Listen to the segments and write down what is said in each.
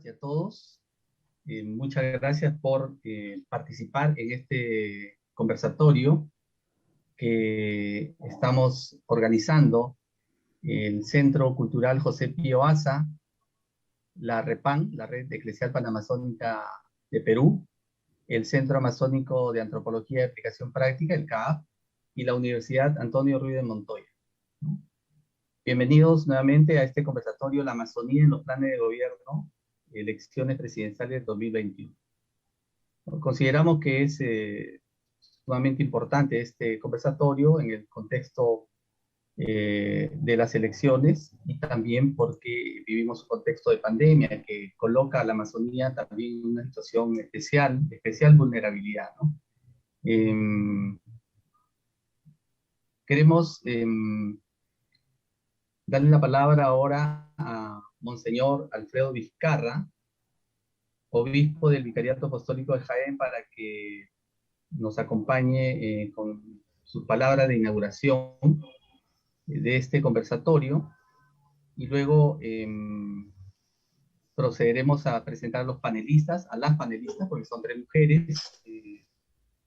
Y a todos, muchas gracias por participar en este conversatorio que estamos organizando el Centro Cultural José Pío Asa, la REPAN, la Red Eclesial Panamazónica de Perú, el Centro Amazónico de Antropología y Aplicación Práctica, el CAAP, y la Universidad Antonio Ruiz de Montoya. Bienvenidos nuevamente a este conversatorio, la Amazonía en los planes de gobierno, elecciones presidenciales 2021. Consideramos que es sumamente importante este conversatorio en el contexto de las elecciones y también porque vivimos un contexto de pandemia que coloca a la Amazonía también en una situación especial vulnerabilidad, ¿no? Queremos darle la palabra ahora a Monseñor Alfredo Vizcarra, obispo del Vicariato Apostólico de Jaén, para que nos acompañe con sus palabras de inauguración de este conversatorio y luego procederemos a presentar a los panelistas, a las panelistas, porque son 3 mujeres,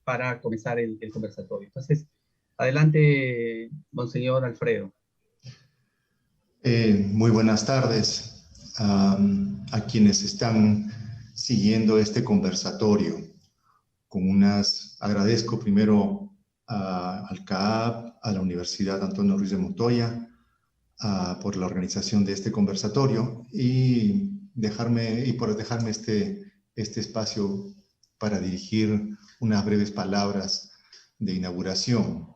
para comenzar el conversatorio. Entonces, adelante, Monseñor Alfredo. Muy buenas tardes a quienes están siguiendo este conversatorio. Agradezco primero al CAAP, a la Universidad Antonio Ruiz de Montoya, por la organización de este conversatorio y por dejarme este espacio para dirigir unas breves palabras de inauguración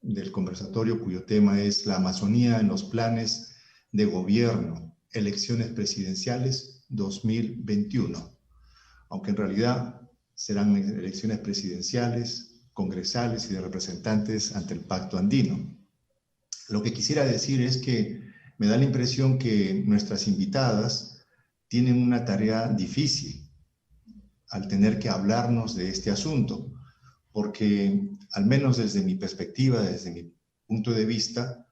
del conversatorio, cuyo tema es la Amazonía en los planes de gobierno, elecciones presidenciales 2021. Aunque en realidad serán elecciones presidenciales, congresales y de representantes ante el Pacto Andino. Lo que quisiera decir es que me da la impresión que nuestras invitadas tienen una tarea difícil al tener que hablarnos de este asunto, porque al menos desde mi perspectiva, desde mi punto de vista,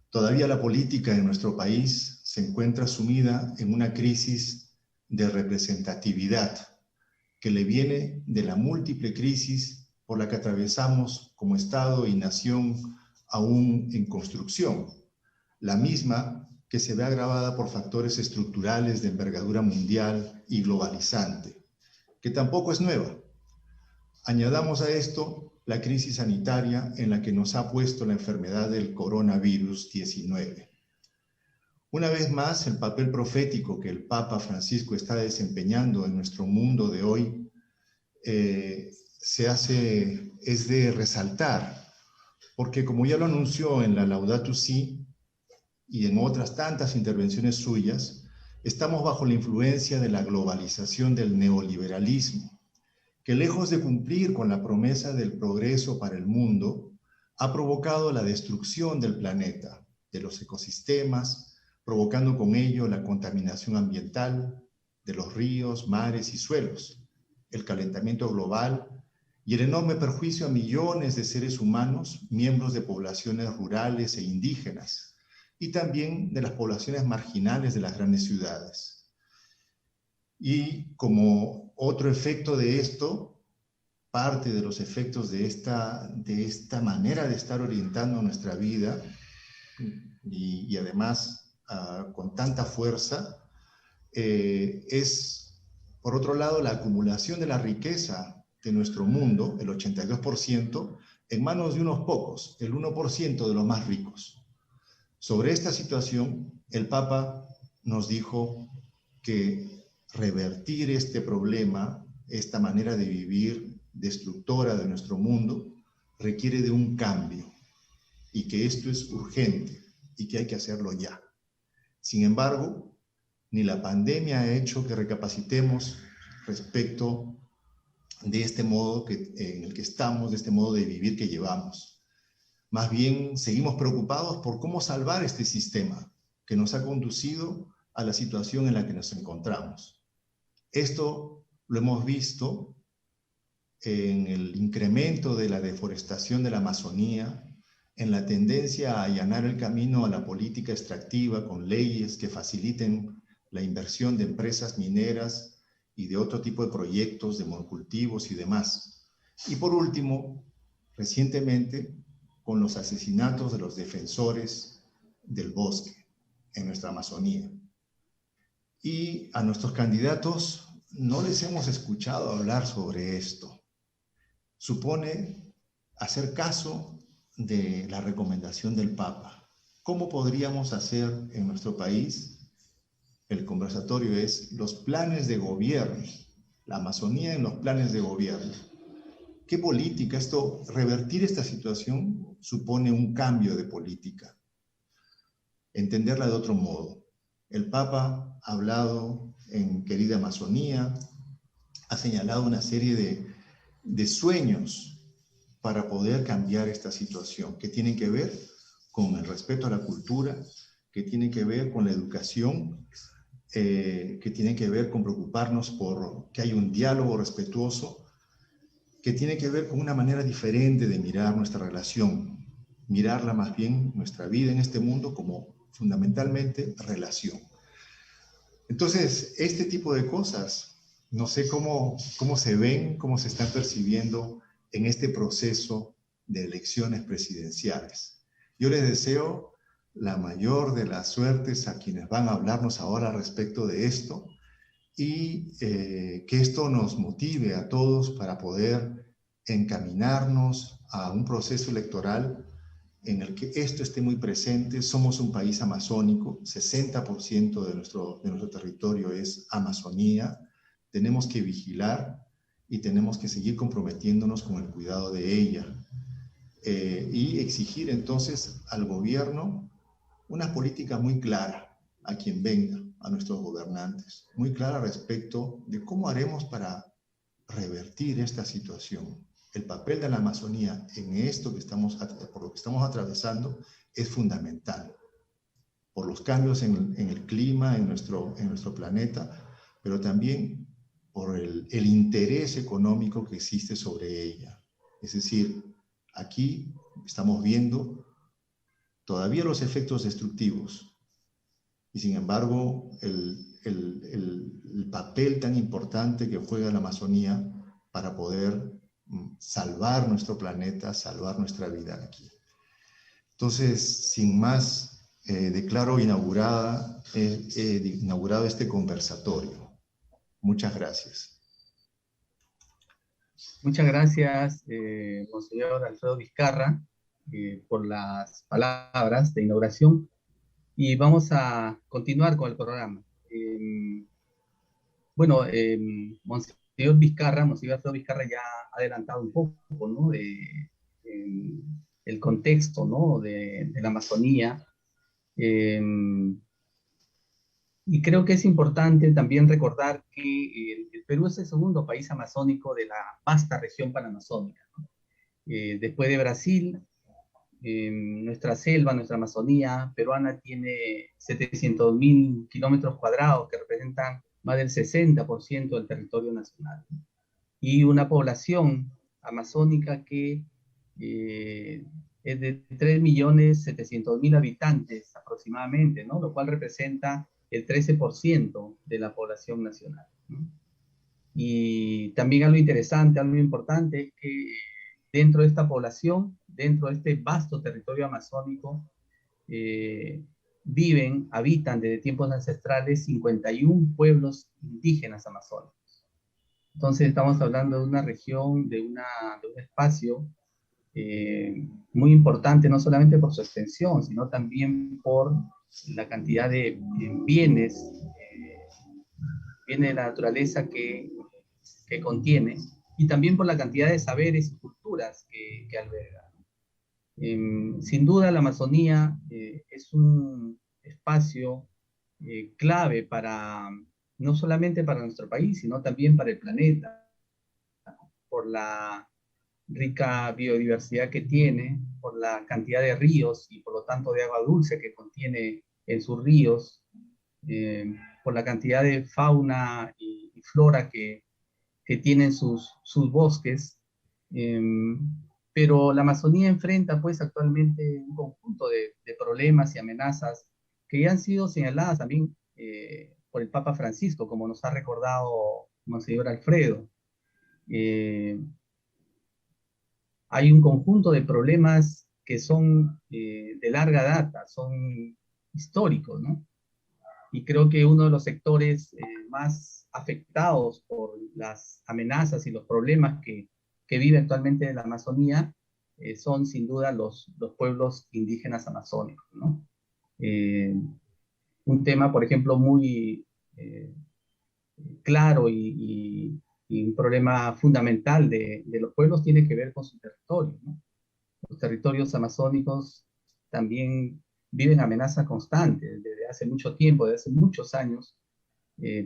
todavía la política en nuestro país se encuentra sumida en una crisis de representatividad que le viene de la múltiple crisis por la que atravesamos como Estado y nación aún en construcción, la misma que se ve agravada por factores estructurales de envergadura mundial y globalizante, que tampoco es nueva. Añadamos a esto la crisis sanitaria en la que nos ha puesto la enfermedad del coronavirus 19. Una vez más, el papel profético que el Papa Francisco está desempeñando en nuestro mundo de hoy es de resaltar, porque como ya lo anunció en la Laudato Si y en otras tantas intervenciones suyas, estamos bajo la influencia de la globalización del neoliberalismo, que lejos de cumplir con la promesa del progreso para el mundo, ha provocado la destrucción del planeta, de los ecosistemas, provocando con ello la contaminación ambiental de los ríos, mares y suelos, el calentamiento global y el enorme perjuicio a millones de seres humanos, miembros de poblaciones rurales e indígenas, y también de las poblaciones marginales de las grandes ciudades. Y como otro efecto de esto, parte de los efectos de esta manera de estar orientando nuestra vida, y además con tanta fuerza, es, por otro lado, la acumulación de la riqueza de nuestro mundo, el 82%, en manos de unos pocos, el 1% de los más ricos. Sobre esta situación, el Papa nos dijo que revertir este problema, esta manera de vivir destructora de nuestro mundo, requiere de un cambio y que esto es urgente y que hay que hacerlo ya. Sin embargo, ni la pandemia ha hecho que recapacitemos respecto de este modo en el que estamos, de este modo de vivir que llevamos. Más bien, seguimos preocupados por cómo salvar este sistema que nos ha conducido a la situación en la que nos encontramos. Esto lo hemos visto en el incremento de la deforestación de la Amazonía, en la tendencia a allanar el camino a la política extractiva con leyes que faciliten la inversión de empresas mineras y de otro tipo de proyectos de monocultivos y demás. Y por último, recientemente, con los asesinatos de los defensores del bosque en nuestra Amazonía. Y a nuestros candidatos no les hemos escuchado hablar sobre esto. Supone hacer caso de la recomendación del Papa. ¿Cómo podríamos hacer en nuestro país? El conversatorio es los planes de gobierno, la Amazonía en los planes de gobierno. ¿Qué política? Revertir esta situación supone un cambio de política. Entenderla de otro modo. El Papa ha hablado en Querida Amazonía, ha señalado una serie de sueños para poder cambiar esta situación, que tienen que ver con el respeto a la cultura, que tienen que ver con la educación, que tienen que ver con preocuparnos por que haya un diálogo respetuoso, que tiene que ver con una manera diferente de mirar nuestra relación, mirarla más bien, nuestra vida en este mundo, como fundamentalmente relación. Entonces, este tipo de cosas, no sé cómo se ven, cómo se están percibiendo en este proceso de elecciones presidenciales. Yo les deseo la mayor de las suertes a quienes van a hablarnos ahora respecto de esto y que esto nos motive a todos para poder encaminarnos a un proceso electoral en el que esto esté muy presente. Somos un país amazónico, 60% de nuestro territorio es Amazonía. Tenemos que vigilar y tenemos que seguir comprometiéndonos con el cuidado de ella y exigir entonces al gobierno una política muy clara a quien venga, a nuestros gobernantes, muy clara respecto de cómo haremos para revertir esta situación. El papel de la Amazonía en esto por lo que estamos atravesando es fundamental, por los cambios en el clima, en nuestro planeta, pero también por el interés económico que existe sobre ella. Es decir, aquí estamos viendo todavía los efectos destructivos y sin embargo el papel tan importante que juega la Amazonía para poder salvar nuestro planeta, salvar nuestra vida aquí. Entonces, sin más, declaro inaugurado este conversatorio. Muchas gracias. Muchas gracias, Monseñor Alfredo Vizcarra, por las palabras de inauguración. Y vamos a continuar con el programa. Bueno, Monseñor Alfredo Vizcarra ya ha adelantado un poco, ¿no? El contexto, ¿no? de la Amazonía. Y creo que es importante también recordar que el Perú es el segundo país amazónico de la vasta región panamazónica, ¿no? Después de Brasil, nuestra selva, nuestra Amazonía peruana tiene 700.000 kilómetros cuadrados que representan más del 60% del territorio nacional. Y una población amazónica que es de 3.700.000 habitantes aproximadamente, ¿no? Lo cual representa el 13% de la población nacional, ¿no? Y también algo interesante, algo importante, es que dentro de esta población, dentro de este vasto territorio amazónico, habitan desde tiempos ancestrales 51 pueblos indígenas amazónicos. Entonces estamos hablando de una región, de un espacio muy importante, no solamente por su extensión, sino también por la cantidad de bienes de la naturaleza que contiene, y también por la cantidad de saberes y culturas que alberga. Sin duda la Amazonía es un espacio clave para, no solamente para nuestro país, sino también para el planeta, por la rica biodiversidad que tiene, por la cantidad de ríos y por lo tanto de agua dulce que contiene en sus ríos, por la cantidad de fauna y flora que tienen sus bosques. Eh, pero la Amazonía enfrenta pues actualmente un conjunto de problemas y amenazas que ya han sido señaladas también por el Papa Francisco, como nos ha recordado Monseñor Alfredo. Eh, Hay un conjunto de problemas que son de larga data, son históricos, ¿no? Y creo que uno de los sectores más afectados por las amenazas y los problemas que vive actualmente la Amazonía son sin duda los pueblos indígenas amazónicos, ¿no? Eh, un tema, por ejemplo, muy claro y un problema fundamental de los pueblos tiene que ver con su territorio, ¿no? Los territorios amazónicos también viven amenazas constantes desde hace mucho tiempo, desde hace muchos años,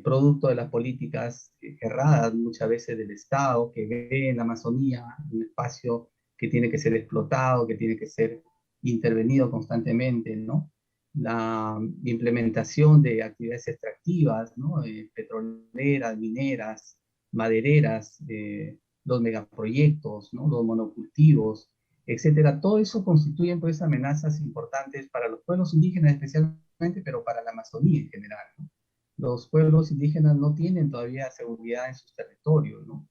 producto de las políticas erradas muchas veces del Estado, que ve en la Amazonía un espacio que tiene que ser explotado, que tiene que ser intervenido constantemente, ¿no? La implementación de actividades extractivas, ¿no? Petroleras, mineras, madereras, los megaproyectos, ¿no? Los monocultivos, etcétera. Todo eso constituyen pues amenazas importantes para los pueblos indígenas especialmente, pero para la Amazonía en general, ¿no? Los pueblos indígenas no tienen todavía seguridad en sus territorios, ¿no?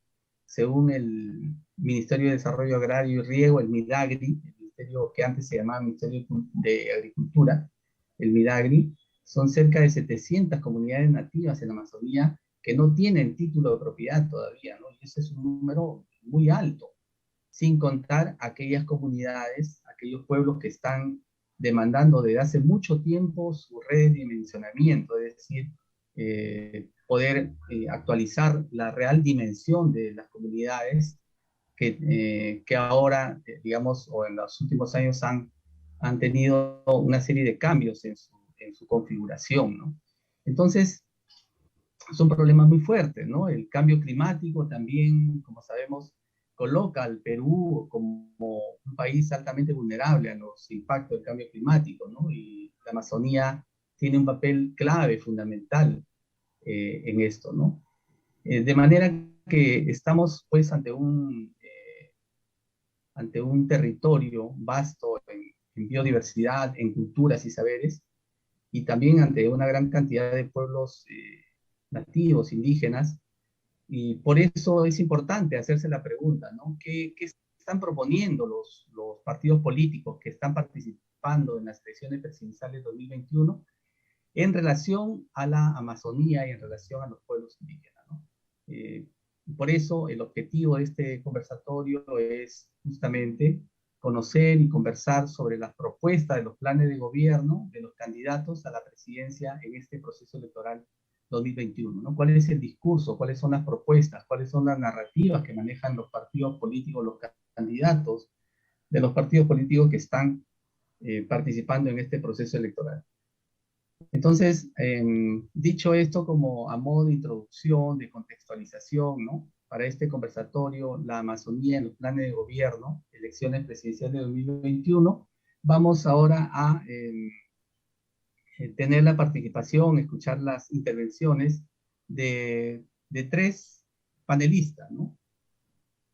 Según el Ministerio de Desarrollo Agrario y Riego, el MIDAGRI, el ministerio que antes se llamaba Ministerio de Agricultura, el MIDAGRI, son cerca de 700 comunidades nativas en la Amazonía que no tienen título de propiedad todavía, ¿no? Y ese es un número muy alto, sin contar aquellas comunidades, aquellos pueblos que están demandando desde hace mucho tiempo su redimensionamiento, es decir, poder actualizar la real dimensión de las comunidades que ahora, digamos, o en los últimos años han tenido una serie de cambios en su configuración, ¿no? Entonces, son problemas muy fuertes, ¿no? El cambio climático también, como sabemos, coloca al Perú como un país altamente vulnerable a los impactos del cambio climático, ¿no? Y la Amazonía tiene un papel clave, fundamental en esto, ¿no? De manera que estamos pues ante un territorio vasto en biodiversidad, en culturas y saberes, y también ante una gran cantidad de pueblos nativos, indígenas, y por eso es importante hacerse la pregunta, ¿no? ¿Qué están proponiendo los partidos políticos que están participando en las elecciones presidenciales 2021 en relación a la Amazonía y en relación a los pueblos indígenas, ¿no? Eh, por eso el objetivo de este conversatorio es justamente conocer y conversar sobre las propuestas de los planes de gobierno de los candidatos a la presidencia en este proceso electoral 2021, ¿no? ¿Cuál es el discurso? ¿Cuáles son las propuestas? ¿Cuáles son las narrativas que manejan los partidos políticos, los candidatos de los partidos políticos que están participando en este proceso electoral? Entonces, dicho esto como a modo de introducción, de contextualización, ¿no? Para este conversatorio, la Amazonía en los planes de gobierno, elecciones presidenciales de 2021, vamos ahora a tener la participación, escuchar las intervenciones de tres panelistas, ¿no?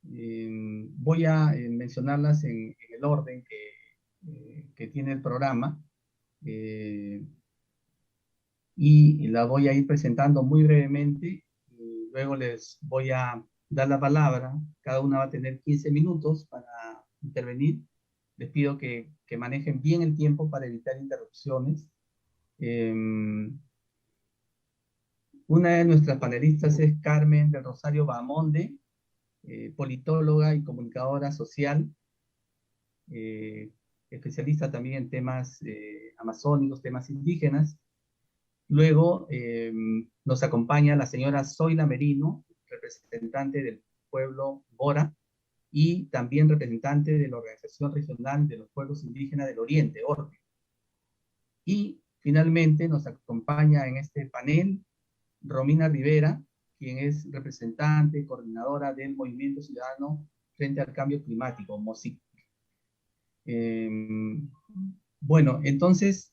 Voy a mencionarlas en el orden que tiene el programa. Y la voy a ir presentando muy brevemente y luego les voy a dar la palabra. Cada una va a tener 15 minutos para intervenir. Les pido que manejen bien el tiempo para evitar interrupciones. Una de nuestras panelistas es Carmen del Rosario Bahamonde, politóloga y comunicadora social, eh, especialista también en temas amazónicos, temas indígenas. Luego nos acompaña la señora Zoila Merino, representante del pueblo Bora y también representante de la Organización Regional de los Pueblos Indígenas del Oriente, ORPE. Y Finalmente nos acompaña en este panel Romina Rivera, quien es representante, coordinadora del Movimiento Ciudadano frente al Cambio Climático, MOSIC. Bueno, entonces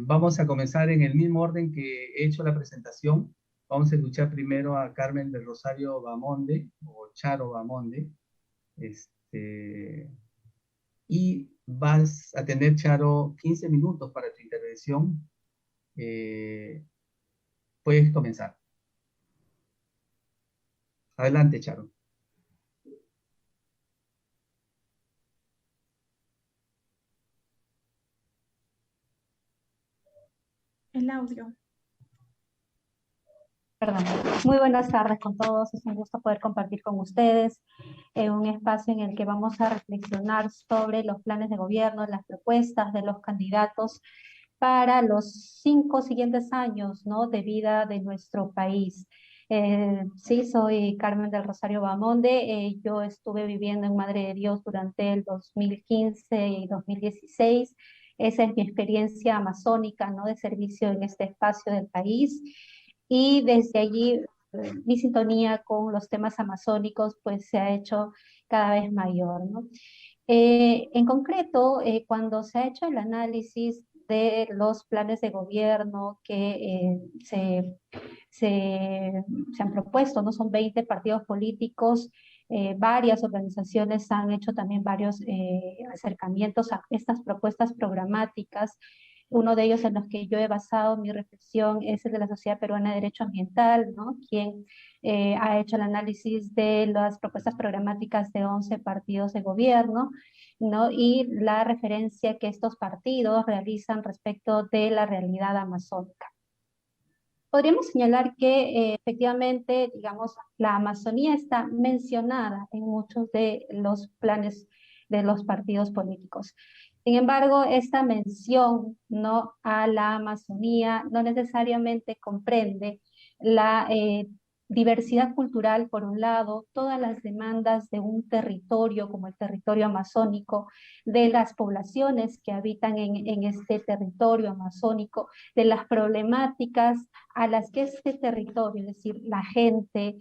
vamos a comenzar en el mismo orden que he hecho la presentación. Vamos a escuchar primero a Carmen del Rosario Bamonde, o Charo Bamonde, y vas a tener, Charo, 15 minutos para tu intervención. Puedes comenzar. Adelante, Charo. El audio. Perdón. Muy buenas tardes con todos. Es un gusto poder compartir con ustedes un espacio en el que vamos a reflexionar sobre los planes de gobierno, las propuestas de los candidatos para los 5 siguientes años, ¿no?, de vida de nuestro país. Sí, soy Carmen del Rosario Bamonde. Yo estuve viviendo en Madre de Dios durante el 2015 y 2016. Esa es mi experiencia amazónica, ¿no?, de servicio en este espacio del país. Y desde allí mi sintonía con los temas amazónicos pues se ha hecho cada vez mayor, ¿no? En concreto, cuando se ha hecho el análisis de los planes de gobierno que se han propuesto, ¿no? Son 20 partidos políticos, varias organizaciones han hecho también varios acercamientos a estas propuestas programáticas. Uno de ellos en los que yo he basado mi reflexión es el de la Sociedad Peruana de Derecho Ambiental, ¿no?, quien ha hecho el análisis de las propuestas programáticas de 11 partidos de gobierno, ¿no?, y la referencia que estos partidos realizan respecto de la realidad amazónica. Podríamos señalar que efectivamente, digamos, la Amazonía está mencionada en muchos de los planes de los partidos políticos. Sin embargo, esta mención, ¿no?, a la Amazonía no necesariamente comprende la diversidad cultural, por un lado, todas las demandas de un territorio como el territorio amazónico, de las poblaciones que habitan en este territorio amazónico, de las problemáticas a las que este territorio, es decir, la gente,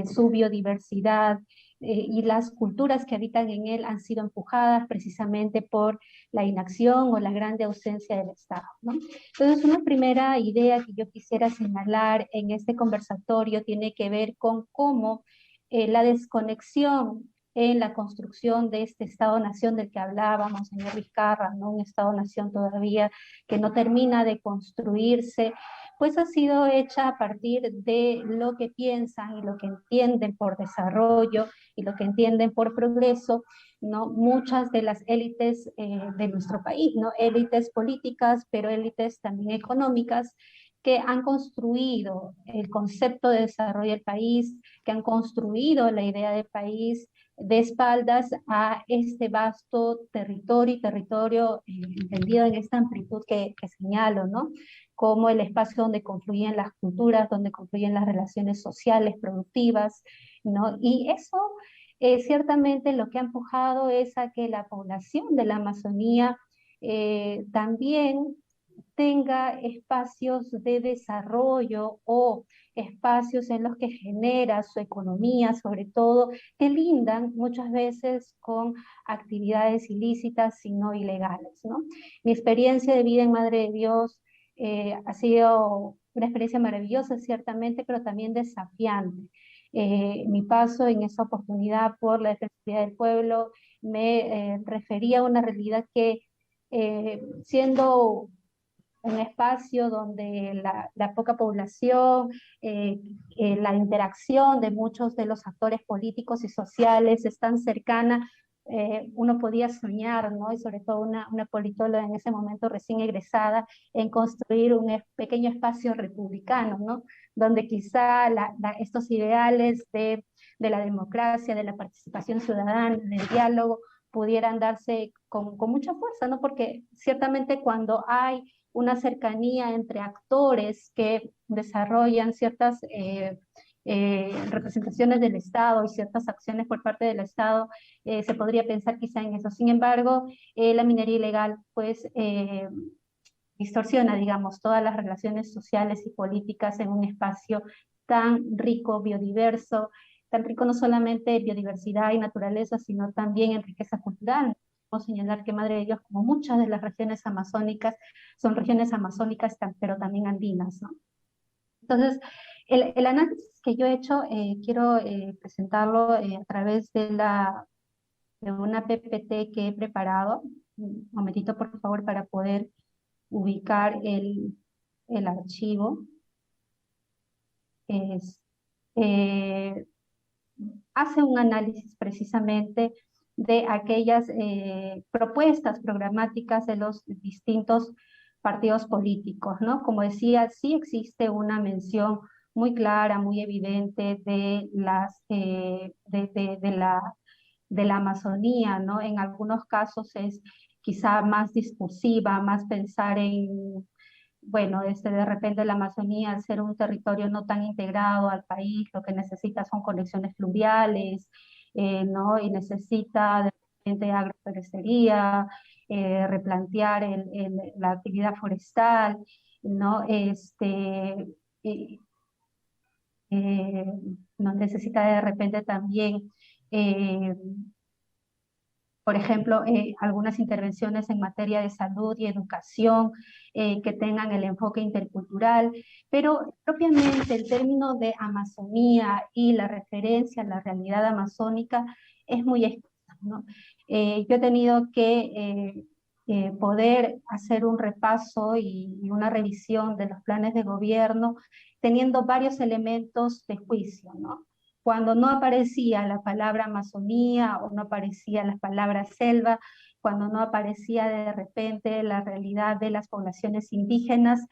su biodiversidad, y las culturas que habitan en él han sido empujadas precisamente por la inacción o la grande ausencia del Estado, ¿no? Entonces, una primera idea que yo quisiera señalar en este conversatorio tiene que ver con cómo la desconexión en la construcción de este Estado-Nación del que hablábamos, señor Vizcarra, ¿no?, un Estado-Nación todavía que no termina de construirse, pues ha sido hecha a partir de lo que piensan y lo que entienden por desarrollo y lo que entienden por progreso, ¿no?, muchas de las élites de nuestro país, ¿no?, élites políticas, pero élites también económicas, que han construido el concepto de desarrollo del país, que han construido la idea de país de espaldas a este vasto territorio entendido en esta amplitud que señalo, ¿no?, como el espacio donde confluyen las culturas, donde confluyen las relaciones sociales, productivas, ¿no? Y eso ciertamente lo que ha empujado es a que la población de la Amazonía también tenga espacios de desarrollo o espacios en los que genera su economía, sobre todo, que lindan muchas veces con actividades ilícitas, sino ilegales, ¿no? Mi experiencia de vida en Madre de Dios ha sido una experiencia maravillosa, ciertamente, pero también desafiante. Mi paso en esa oportunidad por la Defensoría del Pueblo me refería a una realidad que, siendo un espacio donde la poca población, la interacción de muchos de los actores políticos y sociales es tan cercana, uno podía soñar, ¿no?, y sobre todo una politóloga en ese momento recién egresada, en construir un pequeño espacio republicano, ¿no?, donde quizá estos ideales de la democracia, de la participación ciudadana, del diálogo, pudieran darse con mucha fuerza, ¿no?, porque ciertamente cuando hay una cercanía entre actores que desarrollan ciertas representaciones del Estado y ciertas acciones por parte del Estado, se podría pensar quizá en eso. Sin embargo, la minería ilegal, pues, distorsiona, digamos, todas las relaciones sociales y políticas en un espacio tan rico, biodiverso, tan rico no solamente en biodiversidad y naturaleza, sino también en riqueza cultural. Podemos señalar que Madre de Dios, como muchas de las regiones amazónicas, son regiones amazónicas, pero también andinas, ¿no? Entonces, el análisis que yo he hecho, quiero presentarlo a través de una PPT que he preparado. Un momentito, por favor, para poder ubicar el archivo. Es, eh, hace un análisis precisamente de aquellas propuestas programáticas de los distintos partidos políticos, ¿no? Como decía, sí existe una mención muy clara, muy evidente de la Amazonía, ¿no? En algunos casos es quizá más discursiva, más pensar en, bueno, de repente la Amazonía, al ser un territorio no tan integrado al país, lo que necesita son conexiones fluviales, ¿no? Y necesita de repente agroforestería, replantear la actividad forestal, ¿no? Eh, eh, no necesita de repente también eh, por ejemplo, algunas intervenciones en materia de salud y educación que tengan el enfoque intercultural, pero propiamente el término de Amazonía y la referencia a la realidad amazónica es muy escasa, ¿no? Yo he tenido que poder hacer un repaso y una revisión de los planes de gobierno teniendo varios elementos de juicio, ¿no? Cuando no aparecía la palabra Amazonía o no aparecía la palabra selva, cuando no aparecía de repente la realidad de las poblaciones indígenas,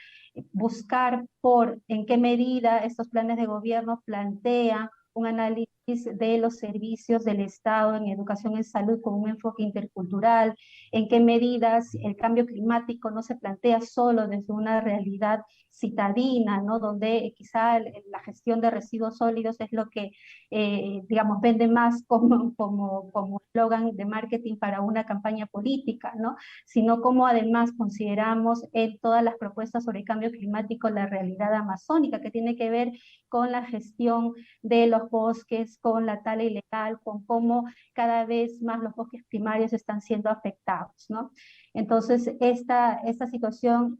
buscar por en qué medida estos planes de gobierno plantean un análisis de los servicios del Estado en educación y salud con un enfoque intercultural, en qué medidas el cambio climático no se plantea solo desde una realidad citadina, ¿no? Donde quizá la gestión de residuos sólidos es lo que digamos, vende más como eslogan de marketing para una campaña política, ¿no? Sino como además consideramos en todas las propuestas sobre cambio climático la realidad amazónica, que tiene que ver con la gestión de los bosques, con la tala ilegal, con cómo cada vez más los bosques primarios están siendo afectados, ¿no? Entonces, esta situación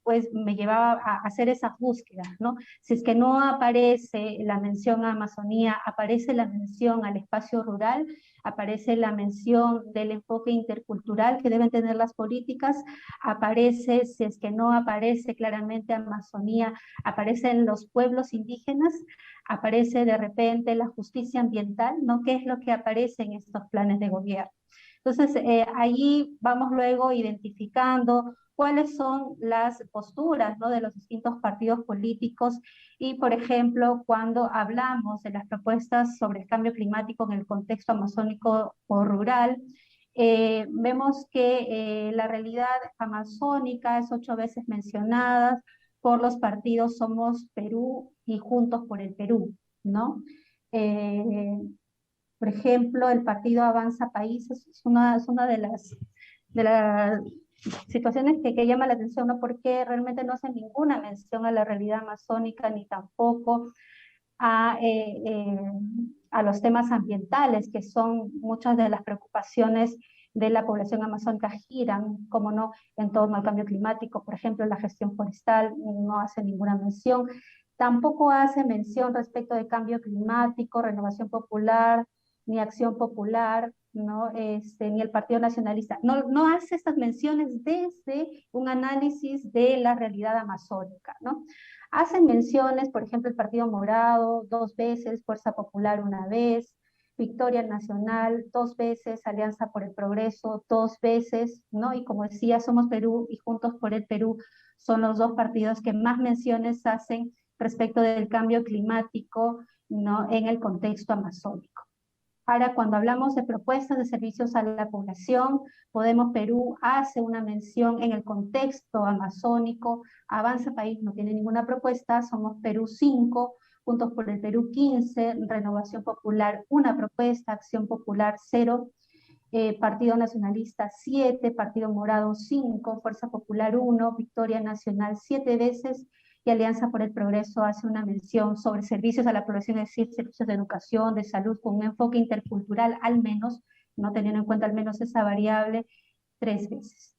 pues me llevaba a hacer esas búsquedas, ¿no? Si es que no aparece la mención a Amazonía, aparece la mención al espacio rural, aparece la mención del enfoque intercultural que deben tener las políticas, aparece, si es que no aparece claramente Amazonía, aparecen los pueblos indígenas, aparece de repente la justicia ambiental, ¿no? ¿Qué es lo que aparece en estos planes de gobierno? Entonces, allí vamos luego identificando cuáles son las posturas, ¿no? De los distintos partidos políticos y, por ejemplo, cuando hablamos de las propuestas sobre el cambio climático en el contexto amazónico o rural, vemos que la realidad amazónica es 8 veces mencionada por los partidos Somos Perú y Juntos por el Perú, ¿no? Eh, por ejemplo, el partido Avanza Países es una de las situaciones que llama la atención, ¿no? Porque realmente no hace ninguna mención a la realidad amazónica ni tampoco a, a los temas ambientales, que son muchas de las preocupaciones de la población amazónica giran, como no, en torno al cambio climático. Por ejemplo, la gestión forestal no hace ninguna mención. Tampoco hace mención respecto de cambio climático, renovación popular, ni acción popular, ¿no? Ni el Partido Nacionalista. No hace estas menciones desde un análisis de la realidad amazónica, ¿no? Hacen menciones, por ejemplo, el Partido Morado 2 veces, Fuerza Popular 1 vez, Victoria Nacional 2 veces, Alianza por el Progreso 2 veces, ¿no? Y como decía, Somos Perú y Juntos por el Perú son los 2 partidos que más menciones hacen respecto del cambio climático, ¿no? En el contexto amazónico. Ahora, cuando hablamos de propuestas de servicios a la población, Podemos Perú hace una mención en el contexto amazónico, Avanza País no tiene ninguna propuesta, Somos Perú 5, Juntos por el Perú 15, Renovación Popular una propuesta, Acción Popular 0, Partido Nacionalista 7, Partido Morado 5, Fuerza Popular 1, Victoria Nacional 7 veces, y Alianza por el Progreso hace una mención sobre servicios a la población, es decir, servicios de educación, de salud, con un enfoque intercultural al menos, no teniendo en cuenta al menos esa variable, 3 veces.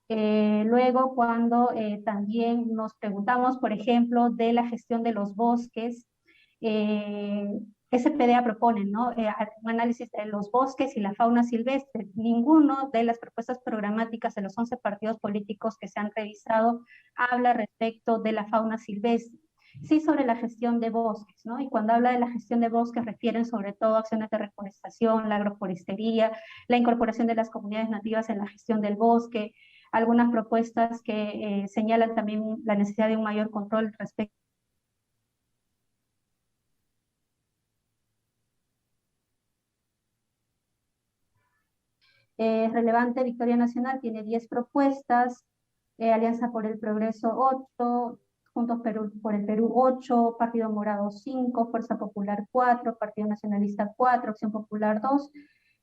Luego, cuando también nos preguntamos, por ejemplo, de la gestión de los bosques, eh, SPDA propone, ¿no? Un análisis de los bosques y la fauna silvestre. Ninguno de las propuestas programáticas de los 11 partidos políticos que se han revisado habla respecto de la fauna silvestre. Sí sobre la gestión de bosques, ¿no? Y cuando habla de la gestión de bosques refieren sobre todo a acciones de reforestación, la agroforestería, la incorporación de las comunidades nativas en la gestión del bosque, algunas propuestas que señalan también la necesidad de un mayor control respecto relevante. Victoria Nacional tiene 10 propuestas, Alianza por el Progreso 8, Juntos por el Perú 8, Partido Morado 5, Fuerza Popular 4, Partido Nacionalista 4, Acción Popular 2,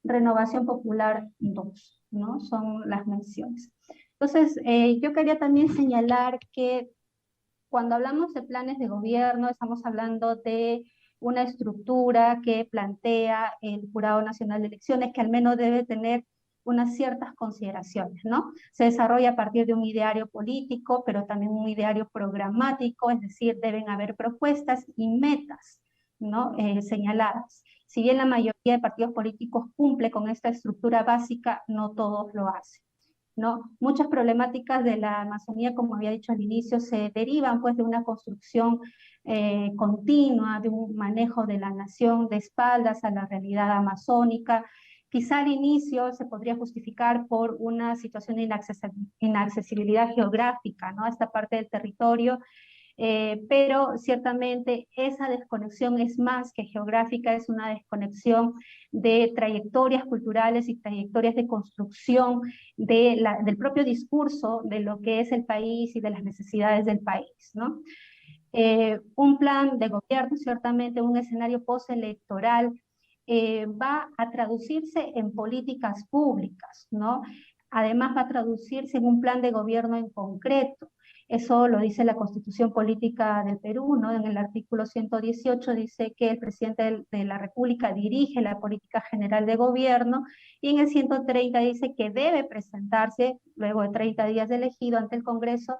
Renovación Popular 2, ¿no? Son las menciones. Entonces, yo quería también señalar que cuando hablamos de planes de gobierno, estamos hablando de una estructura que plantea el Jurado Nacional de Elecciones, que al menos debe tener unas ciertas consideraciones, ¿no? Se desarrolla a partir de un ideario político, pero también un ideario programático, es decir, deben haber propuestas y metas, ¿no? Señaladas. Si bien la mayoría de partidos políticos cumple con esta estructura básica, no todos lo hacen, ¿no? Muchas problemáticas de la Amazonía, como había dicho al inicio, se derivan pues de una construcción continua, de un manejo de la nación de espaldas a la realidad amazónica. Quizá al inicio se podría justificar por una situación de inaccesibilidad geográfica, ¿no? Esta parte del territorio, pero ciertamente esa desconexión es más que geográfica, es una desconexión de trayectorias culturales y trayectorias de construcción del propio discurso de lo que es el país y de las necesidades del país, ¿no? Un plan de gobierno, ciertamente un escenario postelectoral, va a traducirse en políticas públicas, ¿no? Además va a traducirse en un plan de gobierno en concreto. Eso lo dice la Constitución Política del Perú, ¿no? En el artículo 118 dice que el presidente de la República dirige la política general de gobierno, y en el 130 dice que debe presentarse, luego de 30 días de elegido, ante el Congreso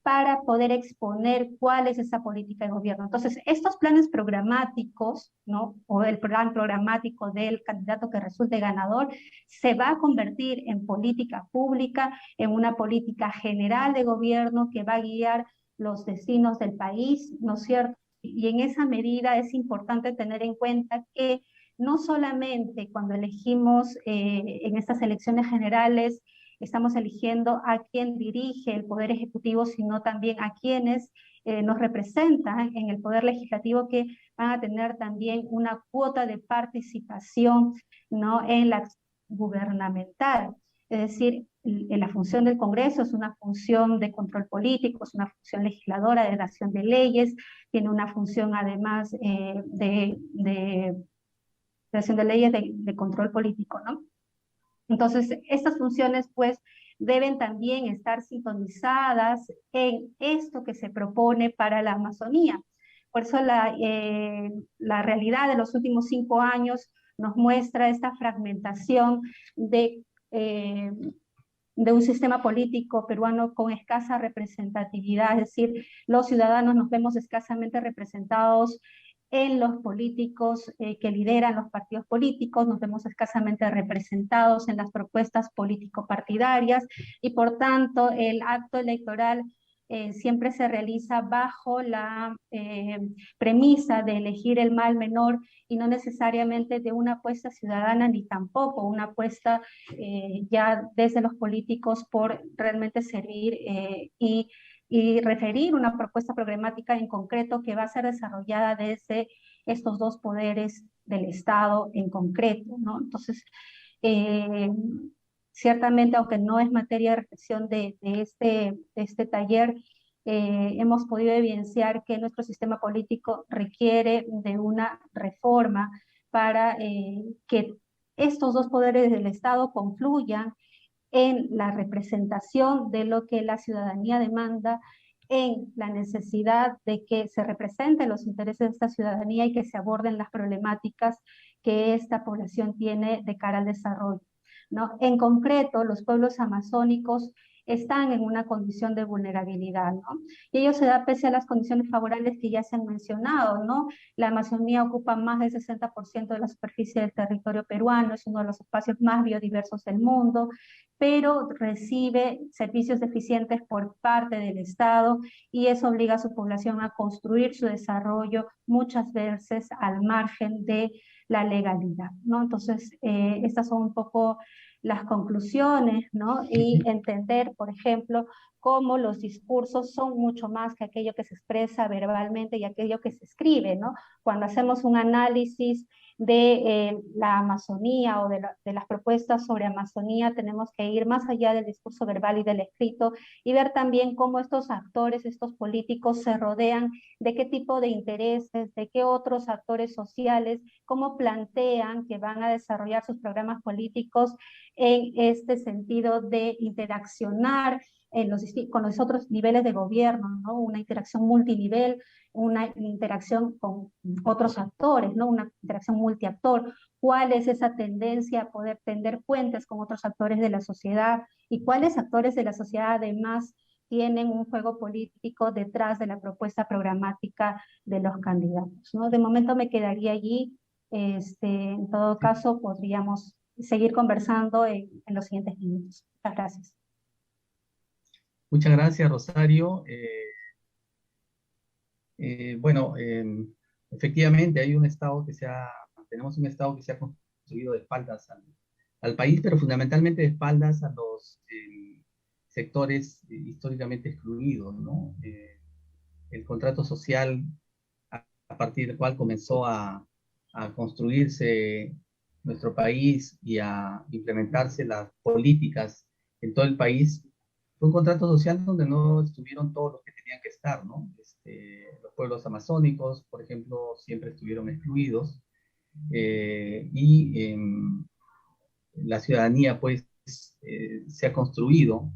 para poder exponer cuál es esa política de gobierno. Entonces, estos planes programáticos, ¿no? O el plan programático del candidato que resulte ganador, se va a convertir en política pública, en una política general de gobierno que va a guiar los destinos del país, ¿no es cierto? Y en esa medida es importante tener en cuenta que no solamente cuando elegimos en estas elecciones generales estamos eligiendo a quien dirige el Poder Ejecutivo, sino también a quienes nos representan en el Poder Legislativo, que van a tener también una cuota de participación, ¿no? En la acción gubernamental. Es decir, la función del Congreso es una función de control político, es una función legisladora de dación de leyes, tiene una función además de dación de leyes de control político, ¿no? Entonces, estas funciones pues deben también estar sintonizadas en esto que se propone para la Amazonía. Por eso la realidad de los últimos 5 años nos muestra esta fragmentación eh, de un sistema político peruano con escasa representatividad, es decir, los ciudadanos nos vemos escasamente representados en los políticos que lideran los partidos políticos, nos vemos escasamente representados en las propuestas político-partidarias, y por tanto el acto electoral siempre se realiza bajo la premisa de elegir el mal menor y no necesariamente de una apuesta ciudadana, ni tampoco una apuesta ya desde los políticos por realmente servir y referir una propuesta programática en concreto que va a ser desarrollada desde estos dos poderes del Estado en concreto, ¿no? Entonces, eh, ciertamente, aunque no es materia de reflexión de este taller, hemos podido evidenciar que nuestro sistema político requiere de una reforma para que estos dos poderes del Estado confluyan en la representación de lo que la ciudadanía demanda, en la necesidad de que se representen los intereses de esta ciudadanía y que se aborden las problemáticas que esta población tiene de cara al desarrollo, ¿no? En concreto, los pueblos amazónicos están en una condición de vulnerabilidad, ¿no? Y ello se da pese a las condiciones favorables que ya se han mencionado, ¿no? La Amazonía ocupa más del 60% de la superficie del territorio peruano, es uno de los espacios más biodiversos del mundo, pero recibe servicios deficientes por parte del Estado y eso obliga a su población a construir su desarrollo muchas veces al margen de la legalidad, ¿no? Entonces, estas son un poco las conclusiones, ¿no? Y entender, por ejemplo, cómo los discursos son mucho más que aquello que se expresa verbalmente y aquello que se escribe, ¿no? Cuando hacemos un análisis de la Amazonía o de las propuestas sobre Amazonía, tenemos que ir más allá del discurso verbal y del escrito y ver también cómo estos actores, estos políticos se rodean de qué tipo de intereses, de qué otros actores sociales, cómo plantean que van a desarrollar sus programas políticos en este sentido de interaccionar con los otros niveles de gobierno, ¿no? Una interacción multinivel, una interacción con otros actores, ¿no? Una interacción multiactor. ¿Cuál es esa tendencia a poder tender puentes con otros actores de la sociedad? ¿Y cuáles actores de la sociedad además tienen un juego político detrás de la propuesta programática de los candidatos, ¿no? De momento me quedaría allí. En todo caso, podríamos seguir conversando en los siguientes minutos. Muchas gracias. Muchas gracias, Rosario. Bueno, efectivamente hay un Estado tenemos un Estado que se ha construido de espaldas al país, pero fundamentalmente de espaldas a los sectores históricamente excluidos, ¿no? El contrato social a partir del cual comenzó a construirse nuestro país y a implementarse las políticas en todo el país, fue un contrato social donde no estuvieron todos los que tenían que estar, ¿no? Los pueblos amazónicos, por ejemplo, siempre estuvieron excluidos, y la ciudadanía, pues, se ha construido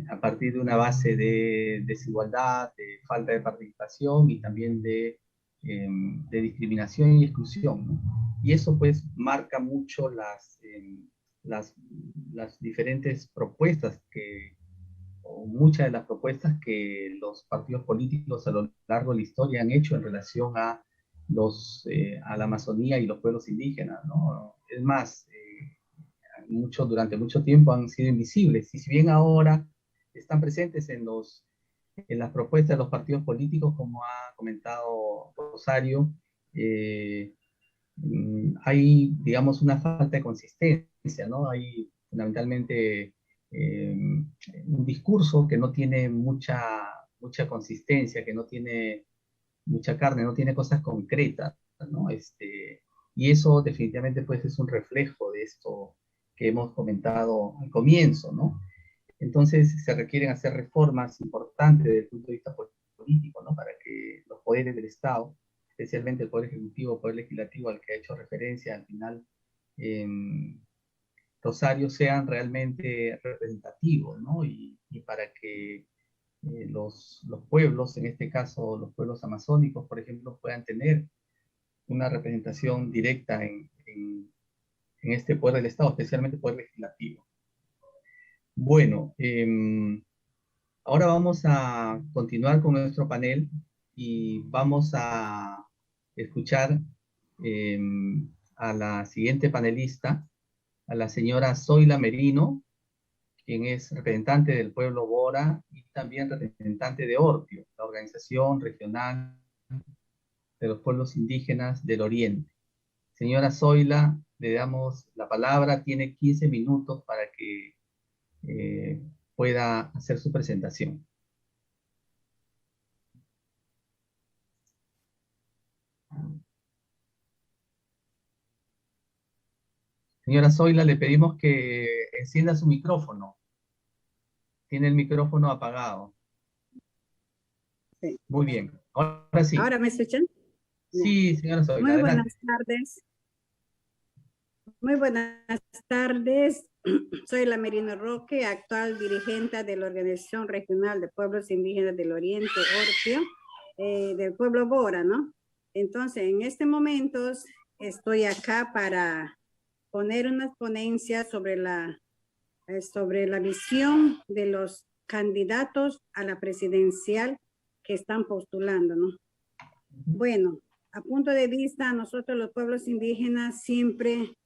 a partir de una base de desigualdad, de falta de participación y también de discriminación y exclusión, ¿no? Y eso, pues, marca mucho las diferentes propuestas o muchas de las propuestas que los partidos políticos a lo largo de la historia han hecho en relación a la Amazonía y los pueblos indígenas, ¿no? Es más, durante mucho tiempo han sido invisibles, y si bien ahora están presentes en las propuestas de los partidos políticos, como ha comentado Rosario, hay, digamos, una falta de consistencia, ¿no? Hay fundamentalmente un discurso que no tiene mucha consistencia, que no tiene mucha carne, no tiene cosas concretas, ¿no? Y eso definitivamente, pues, es un reflejo de esto que hemos comentado al comienzo, ¿no? Entonces se requieren hacer reformas importantes desde el punto de vista político, ¿no? Para que los poderes del Estado, especialmente el Poder Ejecutivo, el Poder Legislativo, al que ha hecho referencia al final Rosario, sean realmente representativos, ¿no? Y para que los pueblos, en este caso los pueblos amazónicos, por ejemplo, puedan tener una representación directa en este poder del Estado, especialmente el Poder Legislativo. Bueno, ahora vamos a continuar con nuestro panel y vamos a escuchar a la siguiente panelista, a la señora Zoila Merino, quien es representante del pueblo Bora y también representante de Orpio, la organización regional de los pueblos indígenas del Oriente. Señora Zoila, le damos la palabra, tiene 15 minutos para que pueda hacer su presentación. Señora Zoila, le pedimos que encienda su micrófono. Tiene el micrófono apagado. Sí. Muy bien, ahora sí. ¿Ahora me escuchan? Sí, señora Zoila, Muy adelante. buenas tardes. Muy buenas tardes. Soy la Merino Roque, actual dirigente de la Organización Regional de Pueblos Indígenas del Oriente, Orpio, del pueblo Bora, ¿no? Entonces, en este momento estoy acá para poner unas ponencias sobre la visión de los candidatos a la presidencial que están postulando, ¿no? Bueno, a punto de vista, nosotros los pueblos indígenas siempre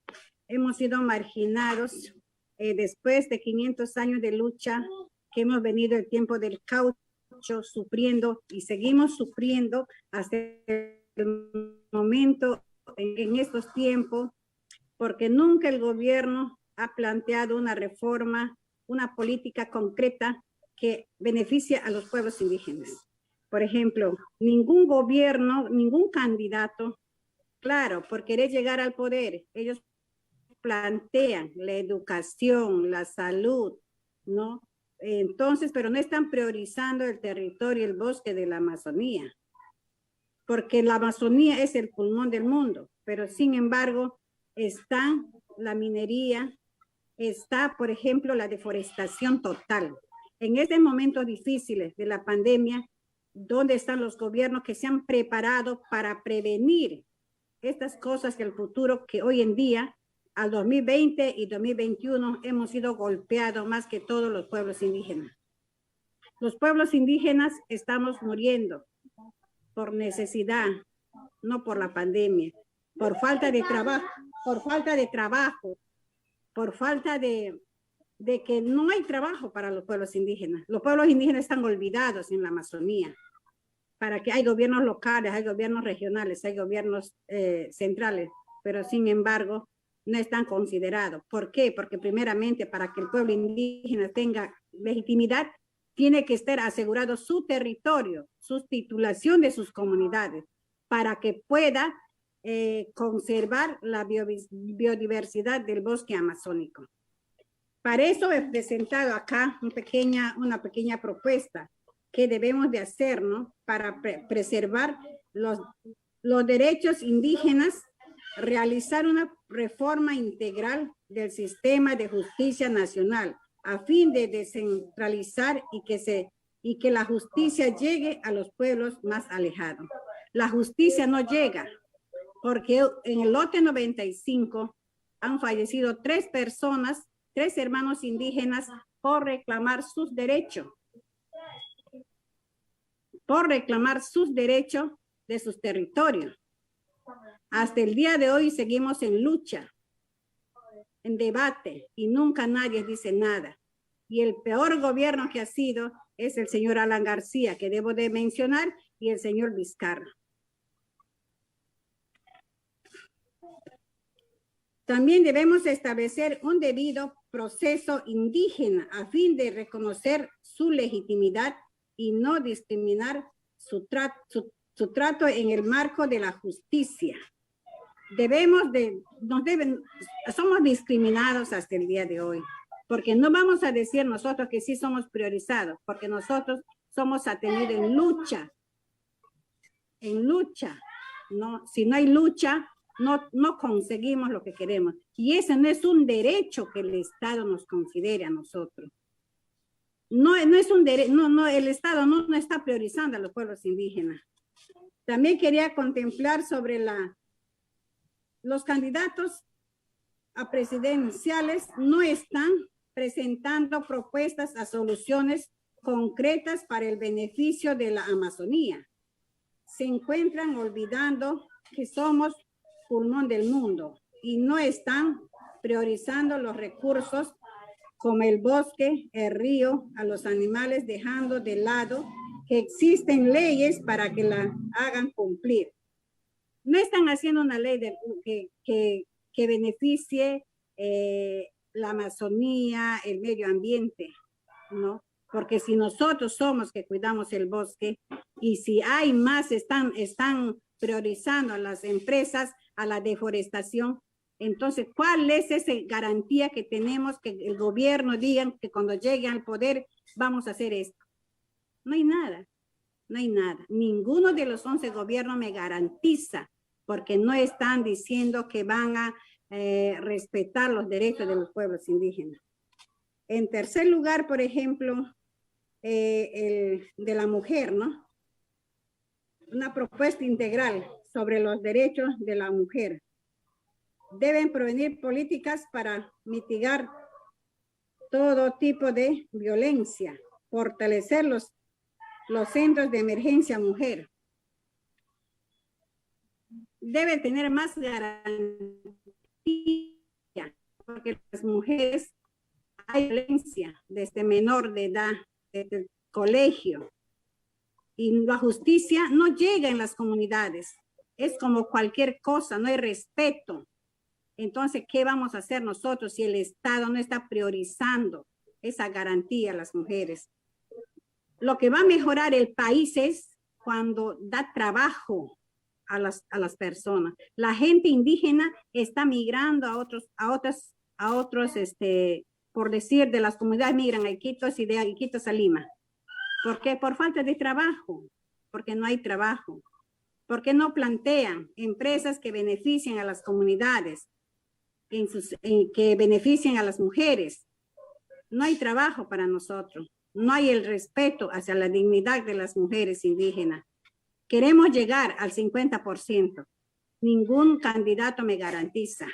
hemos sido marginados después de 500 años de lucha, que hemos venido el tiempo del caucho sufriendo y seguimos sufriendo hasta el momento en estos tiempos, porque nunca el gobierno ha planteado una reforma, una política concreta que beneficie a los pueblos indígenas. Por ejemplo, ningún gobierno, ningún candidato, claro, por querer llegar al poder, ellos plantean la educación, la salud, ¿no? Entonces, pero no están priorizando el territorio, el bosque de la Amazonía, porque la Amazonía es el pulmón del mundo, pero sin embargo, está la minería, está, por ejemplo, la deforestación total. En estos momentos difíciles de la pandemia, ¿dónde están los gobiernos que se han preparado para prevenir estas cosas del futuro que hoy en día, al 2020 y 2021, hemos sido golpeados más que todos los pueblos indígenas? Los pueblos indígenas estamos muriendo por necesidad, no por la pandemia, por falta de trabajo, por falta de que no hay trabajo para los pueblos indígenas. Los pueblos indígenas están olvidados en la Amazonía, para que hay gobiernos locales, hay gobiernos regionales, hay gobiernos centrales, pero sin embargo no están considerados. ¿Por qué? Porque primeramente para que el pueblo indígena tenga legitimidad, tiene que estar asegurado su territorio, su titulación de sus comunidades, para que pueda conservar la biodiversidad del bosque amazónico. Para eso he presentado acá una pequeña propuesta que debemos de hacer, ¿no? Para preservar los derechos indígenas, realizar una reforma integral del sistema de justicia nacional a fin de descentralizar y que la justicia llegue a los pueblos más alejados. La justicia no llega porque en el lote 95 han fallecido 3 personas, 3 hermanos indígenas por reclamar sus derechos. De sus territorios. Hasta el día de hoy seguimos en lucha, en debate, y nunca nadie dice nada. Y el peor gobierno que ha sido es el señor Alan García, que debo de mencionar, y el señor Vizcarra. También debemos establecer un debido proceso indígena a fin de reconocer su legitimidad y no discriminar su trato en el marco de la justicia. Somos discriminados hasta el día de hoy, porque no vamos a decir nosotros que sí somos priorizados, porque nosotros somos atendidos en lucha, ¿no? Si no hay lucha, no conseguimos lo que queremos. Y ese no es un derecho que el Estado nos considere a nosotros. No es un derecho, el Estado no está priorizando a los pueblos indígenas. También quería contemplar sobre los candidatos a presidenciales no están presentando propuestas a soluciones concretas para el beneficio de la Amazonía. Se encuentran olvidando que somos pulmón del mundo y no están priorizando los recursos como el bosque, el río, a los animales, dejando de lado que existen leyes para que la hagan cumplir. No están haciendo una ley que beneficie la Amazonía, el medio ambiente, ¿no? Porque si nosotros somos que cuidamos el bosque y si hay más, están priorizando a las empresas, a la deforestación. Entonces, ¿cuál es esa garantía que tenemos que el gobierno diga que cuando llegue al poder vamos a hacer esto? No hay nada, no hay nada. Ninguno de los 11 gobiernos me garantiza, porque no están diciendo que van a respetar los derechos de los pueblos indígenas. En tercer lugar, por ejemplo, el de la mujer, ¿no? Una propuesta integral sobre los derechos de la mujer. Deben provenir políticas para mitigar todo tipo de violencia, fortalecer los centros de emergencia mujer. Debe tener más garantía, porque las mujeres hay violencia desde menor de edad, desde el colegio, y la justicia no llega en las comunidades. Es como cualquier cosa, no hay respeto. Entonces, ¿qué vamos a hacer nosotros si el Estado no está priorizando esa garantía a las mujeres? Lo que va a mejorar el país es cuando da trabajo a las personas. La gente indígena está migrando a otros, por decir, de las comunidades migran a Iquitos y de Iquitos a Lima. ¿Por qué? Por falta de trabajo, porque no hay trabajo. ¿Por qué no plantean empresas que beneficien a las comunidades, que beneficien a las mujeres? No hay trabajo para nosotros. No hay el respeto hacia la dignidad de las mujeres indígenas. Queremos llegar al 50%. Ningún candidato me garantiza.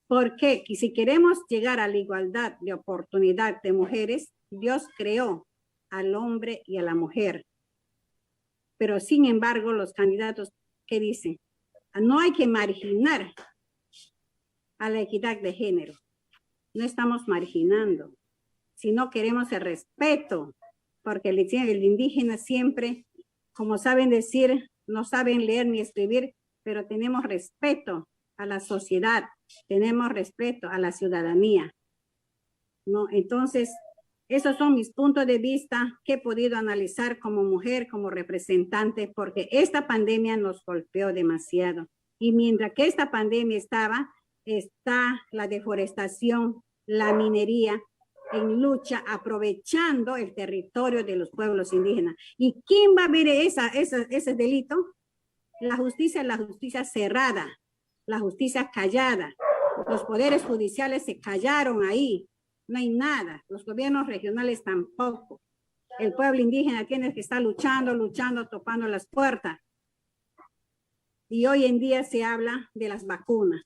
Porque si queremos llegar a la igualdad de oportunidad de mujeres, Dios creó al hombre y a la mujer. Pero sin embargo, los candidatos, ¿qué dicen? No hay que marginar a la equidad de género. No estamos marginando, sino queremos el respeto, porque el indígena siempre, como saben decir, no saben leer ni escribir, pero tenemos respeto a la sociedad, tenemos respeto a la ciudadanía, ¿no? Entonces, esos son mis puntos de vista que he podido analizar como mujer, como representante, porque esta pandemia nos golpeó demasiado. Y mientras que esta pandemia está la deforestación, la minería en lucha, aprovechando el territorio de los pueblos indígenas. ¿Y quién va a ver ese delito? La justicia cerrada, la justicia callada. Los poderes judiciales se callaron ahí. No hay nada. Los gobiernos regionales tampoco. El pueblo indígena tiene que estar luchando, topando las puertas. Y hoy en día se habla de las vacunas.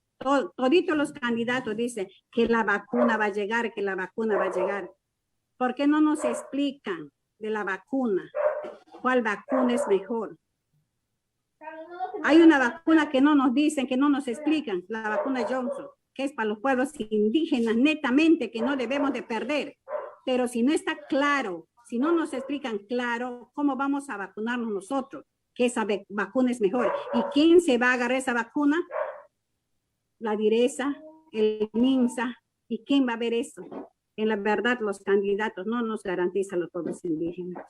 Toditos los candidatos dicen que la vacuna va a llegar, que la vacuna va a llegar. ¿Por qué no nos explican de la vacuna? ¿Cuál vacuna es mejor? Hay una vacuna que no nos dicen, que no nos explican, la vacuna Johnson, que es para los pueblos indígenas netamente, que no debemos de perder. Pero si no está claro, si no nos explican claro, ¿cómo vamos a vacunarnos nosotros? Que esa vacuna es mejor. ¿Y quién se va a agarrar esa vacuna? La DIRESA, el MINSA. ¿Y quién va a ver eso? En la verdad, los candidatos no nos garantizan los pueblos indígenas.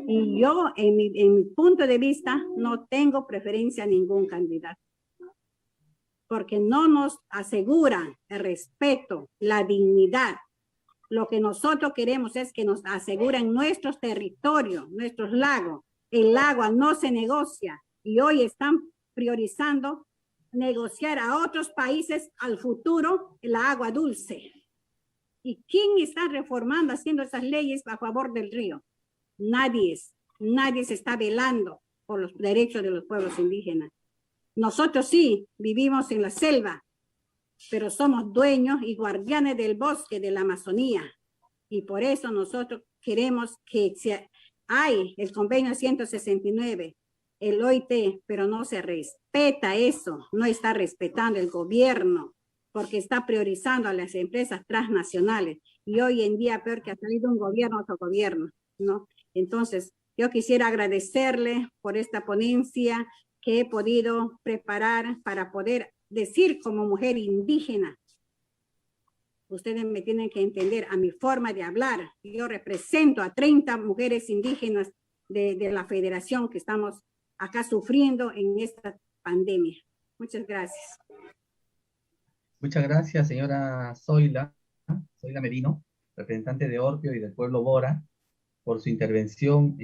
Y yo, en mi punto de vista, no tengo preferencia a ningún candidato. Porque no nos aseguran el respeto, la dignidad. Lo que nosotros queremos es que nos aseguren nuestros territorios, nuestros lagos. El agua no se negocia y hoy están priorizando negociar a otros países al futuro la agua dulce. ¿Y quién está reformando, haciendo esas leyes a favor del río? Nadie se está velando por los derechos de los pueblos indígenas. Nosotros sí vivimos en la selva, pero somos dueños y guardianes del bosque de la Amazonía. Y por eso nosotros queremos que hay el convenio 169, el OIT, pero no se respeta eso, no está respetando el gobierno, porque está priorizando a las empresas transnacionales. Y hoy en día, peor que ha salido un gobierno, otro gobierno, ¿no? Entonces, yo quisiera agradecerle por esta ponencia que he podido preparar para poder decir como mujer indígena. Ustedes me tienen que entender a mi forma de hablar. Yo represento a 30 mujeres indígenas de la federación que estamos acá sufriendo en esta pandemia. Muchas gracias. Muchas gracias, señora Zoila Merino, representante de Orpio y del pueblo Bora, por su intervención.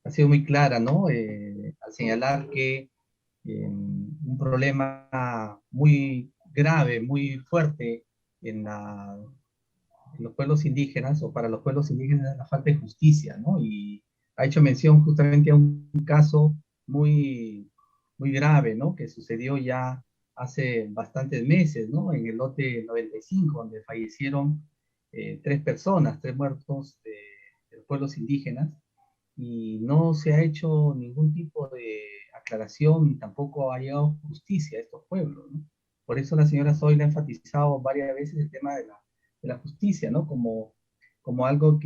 Ha sido muy clara, ¿no? Al señalar que un un problema muy grave, muy fuerte en los pueblos indígenas, o para los pueblos indígenas, es la falta de justicia, ¿no? Y ha hecho mención justamente a un caso muy, muy grave, ¿no? Que sucedió ya hace bastantes meses, ¿no? En el lote 95, donde fallecieron 3 personas, 3 muertos de los pueblos indígenas, y no se ha hecho ningún tipo de aclaración ni tampoco ha llegado justicia a estos pueblos, ¿no? Por eso la señora Zoila ha enfatizado varias veces el tema de la justicia, ¿no? Como algo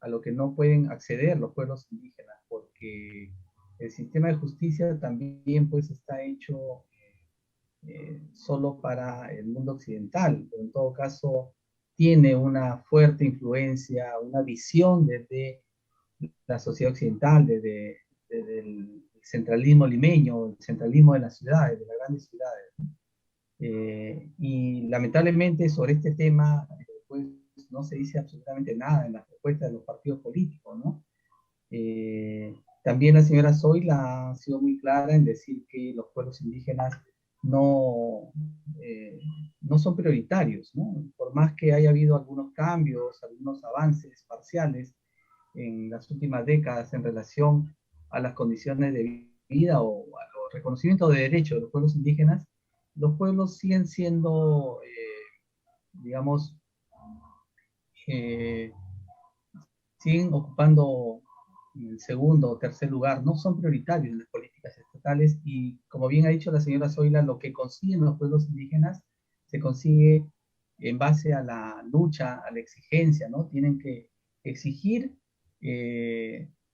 a lo que no pueden acceder los pueblos indígenas, porque el sistema de justicia también pues está hecho solo para el mundo occidental, pero en todo caso tiene una fuerte influencia, una visión desde la sociedad occidental, desde el centralismo limeño, el centralismo de las ciudades, de las grandes ciudades. Y lamentablemente sobre este tema, pues no se dice absolutamente nada en las propuestas de los partidos políticos, ¿no? También la señora Zoila ha sido muy clara en decir que los pueblos indígenas no, no son prioritarios, ¿no? Por más que haya habido algunos cambios, algunos avances parciales en las últimas décadas en relación a las condiciones de vida o a los reconocimientos de derechos de los pueblos indígenas, los pueblos siguen siendo, digamos, eh, siguen ocupando el segundo o tercer lugar, no son prioritarios en las políticas estatales, y como bien ha dicho la señora Zoila, lo que consiguen los pueblos indígenas se consigue en base a la lucha, a la exigencia, ¿no? Tienen que exigir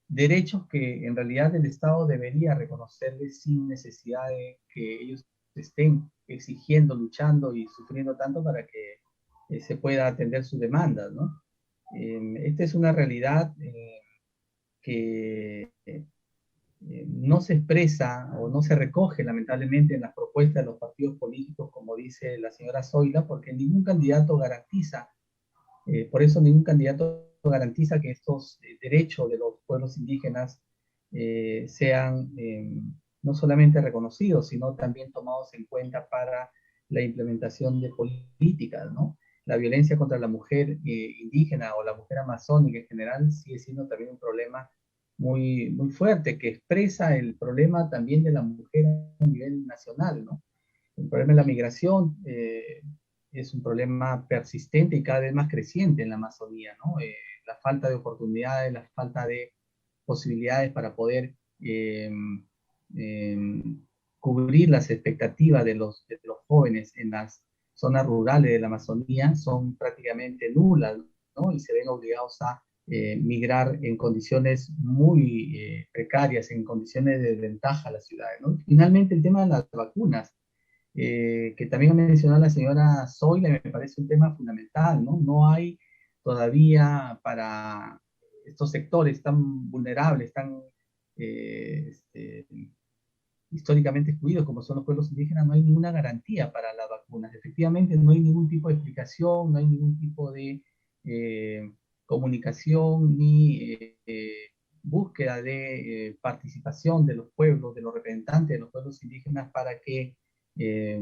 derechos que en realidad el Estado debería reconocerles sin necesidad de que ellos estén exigiendo, luchando y sufriendo tanto para que se pueda atender sus demandas, ¿no? Esta es una realidad que no se expresa o no se recoge lamentablemente en las propuestas de los partidos políticos, como dice la señora Zoila, porque ningún candidato garantiza, por eso ningún candidato garantiza que estos derechos de los pueblos indígenas sean no solamente reconocidos, sino también tomados en cuenta para la implementación de políticas, ¿no? La violencia contra la mujer indígena o la mujer amazónica en general sigue siendo también un problema muy, muy fuerte, que expresa el problema también de la mujer a nivel nacional, ¿no? El problema de la migración es un problema persistente y cada vez más creciente en la Amazonía, ¿no? La falta de oportunidades, la falta de posibilidades para poder eh, cubrir las expectativas de los jóvenes en las zonas rurales de la Amazonía son prácticamente nulas, ¿no? Y se ven obligados a migrar en condiciones muy precarias, en condiciones de desventaja a las ciudades, ¿no? Finalmente, el tema de las vacunas, que también ha mencionado la señora Zoila, me parece un tema fundamental, ¿no? No hay todavía para estos sectores tan vulnerables, tan históricamente excluidos como son los pueblos indígenas, no hay ninguna garantía para las vacunas. Efectivamente, no hay ningún tipo de explicación, no hay ningún tipo de comunicación ni búsqueda de participación de los pueblos, de los representantes de los pueblos indígenas para que eh,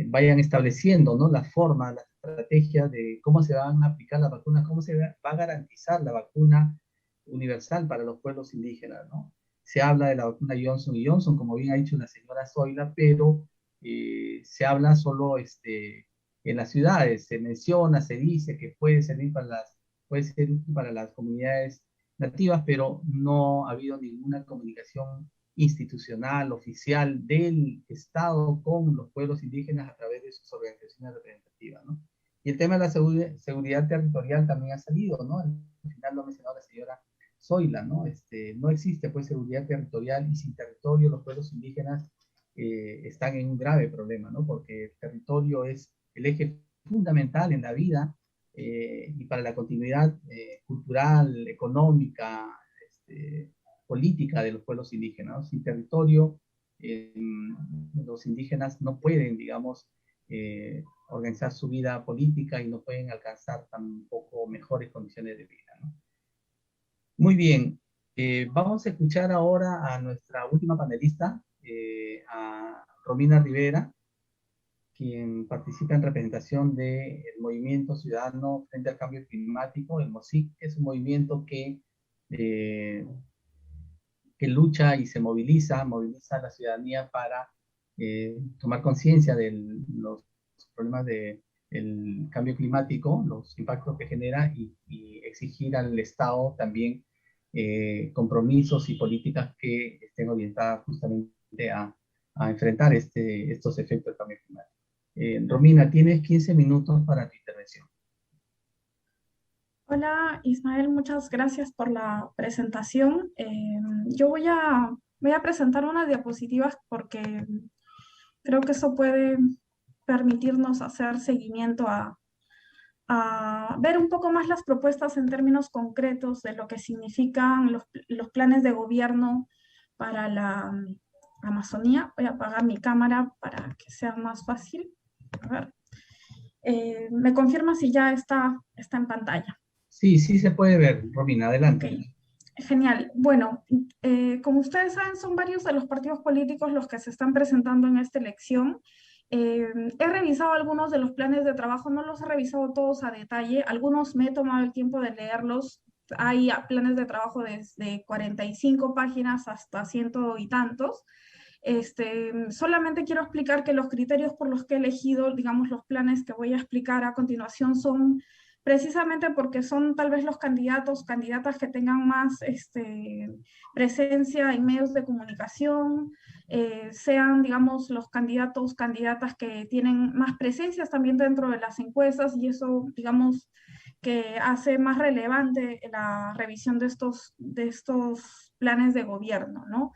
vayan estableciendo, ¿no? La forma, las estrategias de cómo se van a aplicar las vacunas, cómo se va a garantizar la vacuna universal para los pueblos indígenas, ¿no? Se habla de la vacuna Johnson y Johnson, como bien ha dicho la señora Zoila, pero se habla solo en las ciudades, se menciona, se dice que puede ser útil para las comunidades nativas, pero no ha habido ninguna comunicación institucional, oficial del Estado con los pueblos indígenas a través de sus organizaciones representativas, ¿no? Y el tema de la seguridad territorial también ha salido, ¿no? Al final lo ha mencionado la señora Zoila, ¿no? No existe pues seguridad territorial, y sin territorio los pueblos indígenas están en un grave problema, ¿no? Porque el territorio es el eje fundamental en la vida y para la continuidad cultural, económica, política de los pueblos indígenas, ¿no? Sin territorio, los indígenas no pueden, digamos, organizar su vida política y no pueden alcanzar tampoco mejores condiciones de vida, ¿no? Muy bien. Vamos a escuchar ahora a nuestra última panelista, a Romina Rivera, quien participa en representación del Movimiento Ciudadano Frente al Cambio Climático. El MOSIC es un movimiento que lucha y se moviliza a la ciudadanía para tomar conciencia de los problemas del cambio climático, los impactos que genera y exigir al Estado también compromisos y políticas que estén orientadas justamente a enfrentar estos efectos del cambio climático. Romina, tienes 15 minutos para tu intervención. Hola Ismael, muchas gracias por la presentación. Yo voy a presentar unas diapositivas porque creo que eso puede permitirnos hacer seguimiento a ver un poco más las propuestas en términos concretos de lo que significan los planes de gobierno para la Amazonía. Voy a apagar mi cámara para que sea más fácil. A ver. ¿Me confirma si ya está en pantalla? Sí, sí se puede ver, Romina, adelante. Okay. Genial. Bueno, como ustedes saben, son varios de los partidos políticos los que se están presentando en esta elección. He revisado algunos de los planes de trabajo, no los he revisado todos a detalle, algunos me he tomado el tiempo de leerlos. Hay planes de trabajo desde 45 páginas hasta 100 y tantos. Solamente quiero explicar que los criterios por los que he elegido, digamos, los planes que voy a explicar a continuación son precisamente porque son tal vez los candidatas que tengan más presencia en medios de comunicación, sean, digamos, los candidatas que tienen más presencias también dentro de las encuestas, y eso, digamos, que hace más relevante la revisión de estos planes de gobierno, ¿no?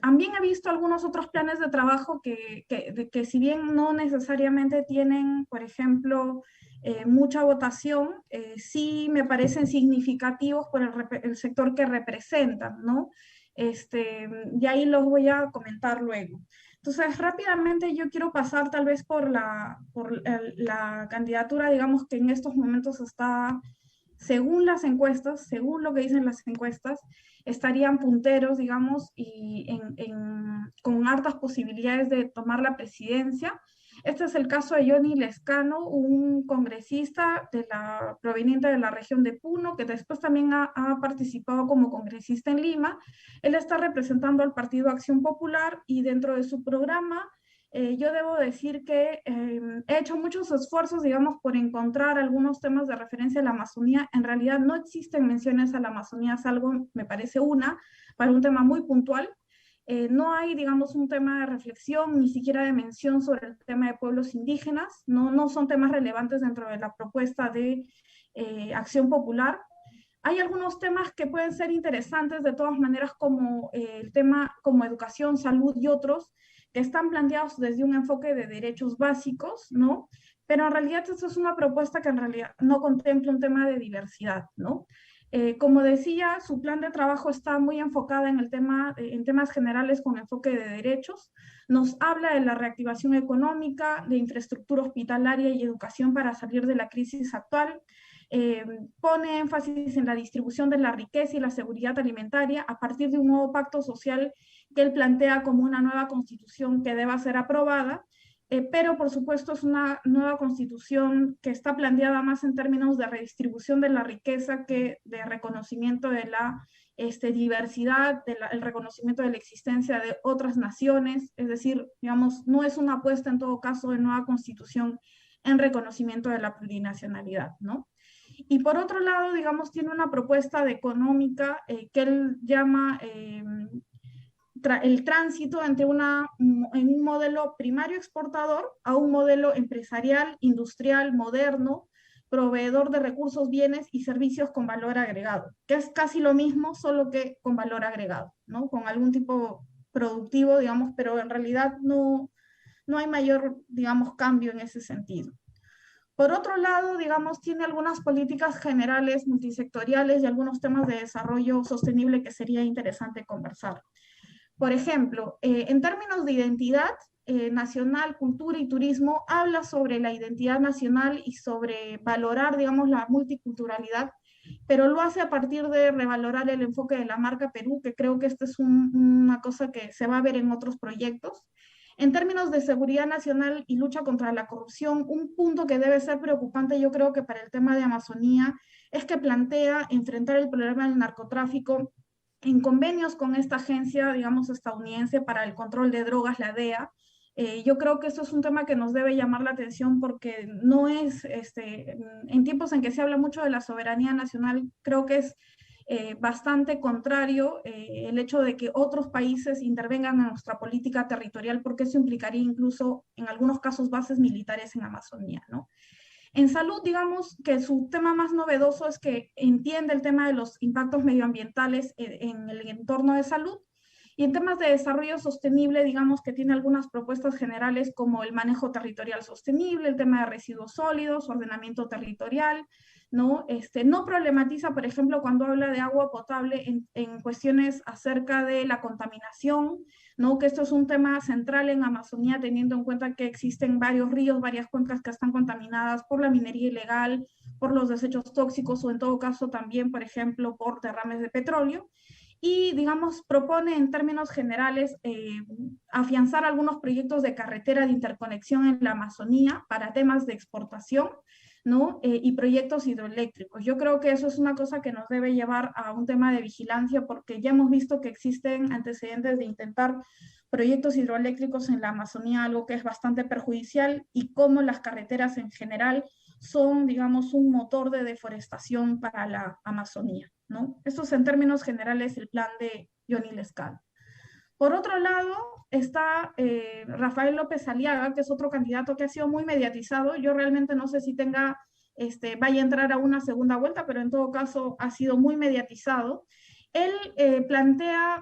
También he visto algunos otros planes de trabajo que si bien no necesariamente tienen, por ejemplo, mucha votación, sí me parecen significativos por el sector que representan, ¿no? Y ahí los voy a comentar luego. Entonces, rápidamente yo quiero pasar tal vez por la candidatura, digamos, que en estos momentos está, según las encuestas, según lo que dicen las encuestas, estarían punteros, digamos, y con hartas posibilidades de tomar la presidencia. Este es el caso de Johnny Lescano, un congresista proveniente de la región de Puno, que después también ha participado como congresista en Lima. Él está representando al Partido Acción Popular y dentro de su programa, yo debo decir que he hecho muchos esfuerzos, digamos, por encontrar algunos temas de referencia a la Amazonía. En realidad no existen menciones a la Amazonía, salvo, me parece, para un tema muy puntual. No hay, digamos, un tema de reflexión, ni siquiera de mención sobre el tema de pueblos indígenas. No son temas relevantes dentro de la propuesta de Acción Popular. Hay algunos temas que pueden ser interesantes de todas maneras, como el tema como educación, salud y otros, que están planteados desde un enfoque de derechos básicos, ¿no? Pero en realidad esto es una propuesta que en realidad no contempla un tema de diversidad, ¿no? Como decía, su plan de trabajo está muy enfocada en temas generales con enfoque de derechos. Nos habla de la reactivación económica, de infraestructura hospitalaria y educación para salir de la crisis actual. Pone énfasis en la distribución de la riqueza y la seguridad alimentaria a partir de un nuevo pacto social que él plantea como una nueva constitución que deba ser aprobada, pero por supuesto es una nueva constitución que está planteada más en términos de redistribución de la riqueza que de reconocimiento de la diversidad, el reconocimiento de la existencia de otras naciones. Es decir, digamos, no es una apuesta en todo caso de nueva constitución en reconocimiento de la plurinacionalidad, ¿no? Y por otro lado, digamos, tiene una propuesta de económica que él llama el tránsito entre en un modelo primario exportador a un modelo empresarial, industrial, moderno, proveedor de recursos, bienes y servicios con valor agregado, que es casi lo mismo, solo que con valor agregado, ¿no? Con algún tipo productivo, digamos, pero en realidad no hay mayor, digamos, cambio en ese sentido. Por otro lado, digamos, tiene algunas políticas generales multisectoriales y algunos temas de desarrollo sostenible que sería interesante conversar. Por ejemplo, en términos de identidad nacional, cultura y turismo, habla sobre la identidad nacional y sobre valorar, digamos, la multiculturalidad, pero lo hace a partir de revalorar el enfoque de la marca Perú, que creo que esta es una cosa que se va a ver en otros proyectos. En términos de seguridad nacional y lucha contra la corrupción, un punto que debe ser preocupante, yo creo que para el tema de Amazonía, es que plantea enfrentar el problema del narcotráfico en convenios con esta agencia, digamos, estadounidense para el control de drogas, la DEA. Yo creo que esto es un tema que nos debe llamar la atención porque no es, en tiempos en que se habla mucho de la soberanía nacional, creo que es bastante contrario el hecho de que otros países intervengan en nuestra política territorial, porque eso implicaría incluso, en algunos casos, bases militares en Amazonía, ¿no? En salud, digamos que su tema más novedoso es que entiende el tema de los impactos medioambientales en el entorno de salud. Y en temas de desarrollo sostenible, digamos que tiene algunas propuestas generales como el manejo territorial sostenible, el tema de residuos sólidos, ordenamiento territorial, ¿no? No problematiza, por ejemplo, cuando habla de agua potable en cuestiones acerca de la contaminación, ¿no? Que esto es un tema central en Amazonía, teniendo en cuenta que existen varios ríos, varias cuencas que están contaminadas por la minería ilegal, por los desechos tóxicos o en todo caso también, por ejemplo, por derrames de petróleo. Y, digamos, propone en términos generales afianzar algunos proyectos de carretera de interconexión en la Amazonía para temas de exportación, ¿no? Y proyectos hidroeléctricos. Yo creo que eso es una cosa que nos debe llevar a un tema de vigilancia porque ya hemos visto que existen antecedentes de intentar proyectos hidroeléctricos en la Amazonía, algo que es bastante perjudicial, y cómo las carreteras en general son, digamos, un motor de deforestación para la Amazonía, ¿no? Esto es en términos generales el plan de Johnny Lescano. Por otro lado, está Rafael López Aliaga, que es otro candidato que ha sido muy mediatizado. Yo realmente no sé si vaya a entrar a una segunda vuelta, pero en todo caso ha sido muy mediatizado. Él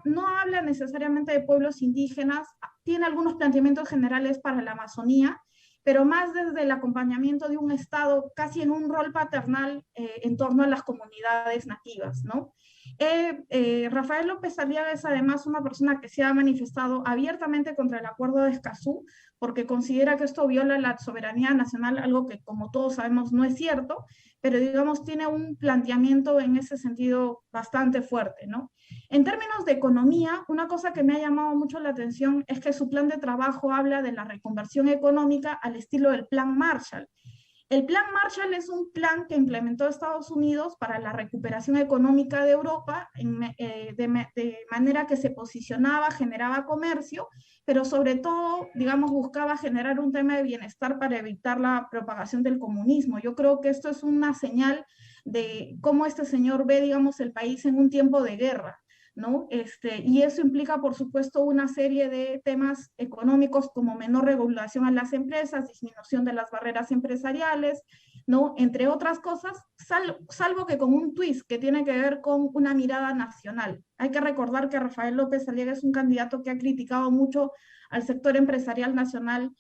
no habla necesariamente de pueblos indígenas, tiene algunos planteamientos generales para la Amazonía, pero más desde el acompañamiento de un Estado casi en un rol paternal en torno a las comunidades nativas, ¿no? Rafael López Aliaga es además una persona que se ha manifestado abiertamente contra el Acuerdo de Escazú, porque considera que esto viola la soberanía nacional, algo que como todos sabemos no es cierto, pero digamos tiene un planteamiento en ese sentido bastante fuerte, ¿no? En términos de economía, una cosa que me ha llamado mucho la atención es que su plan de trabajo habla de la reconversión económica al estilo del Plan Marshall. El Plan Marshall es un plan que implementó Estados Unidos para la recuperación económica de Europa, de manera que se posicionaba, generaba comercio, pero sobre todo, digamos, buscaba generar un tema de bienestar para evitar la propagación del comunismo. Yo creo que esto es una señal de cómo este señor ve, digamos, el país en un tiempo de guerra, ¿no? Y eso implica, por supuesto, una serie de temas económicos como menor regulación a las empresas, disminución de las barreras empresariales, ¿no? Entre otras cosas, salvo que con un twist que tiene que ver con una mirada nacional. Hay que recordar que Rafael López Aliaga es un candidato que ha criticado mucho al sector empresarial nacional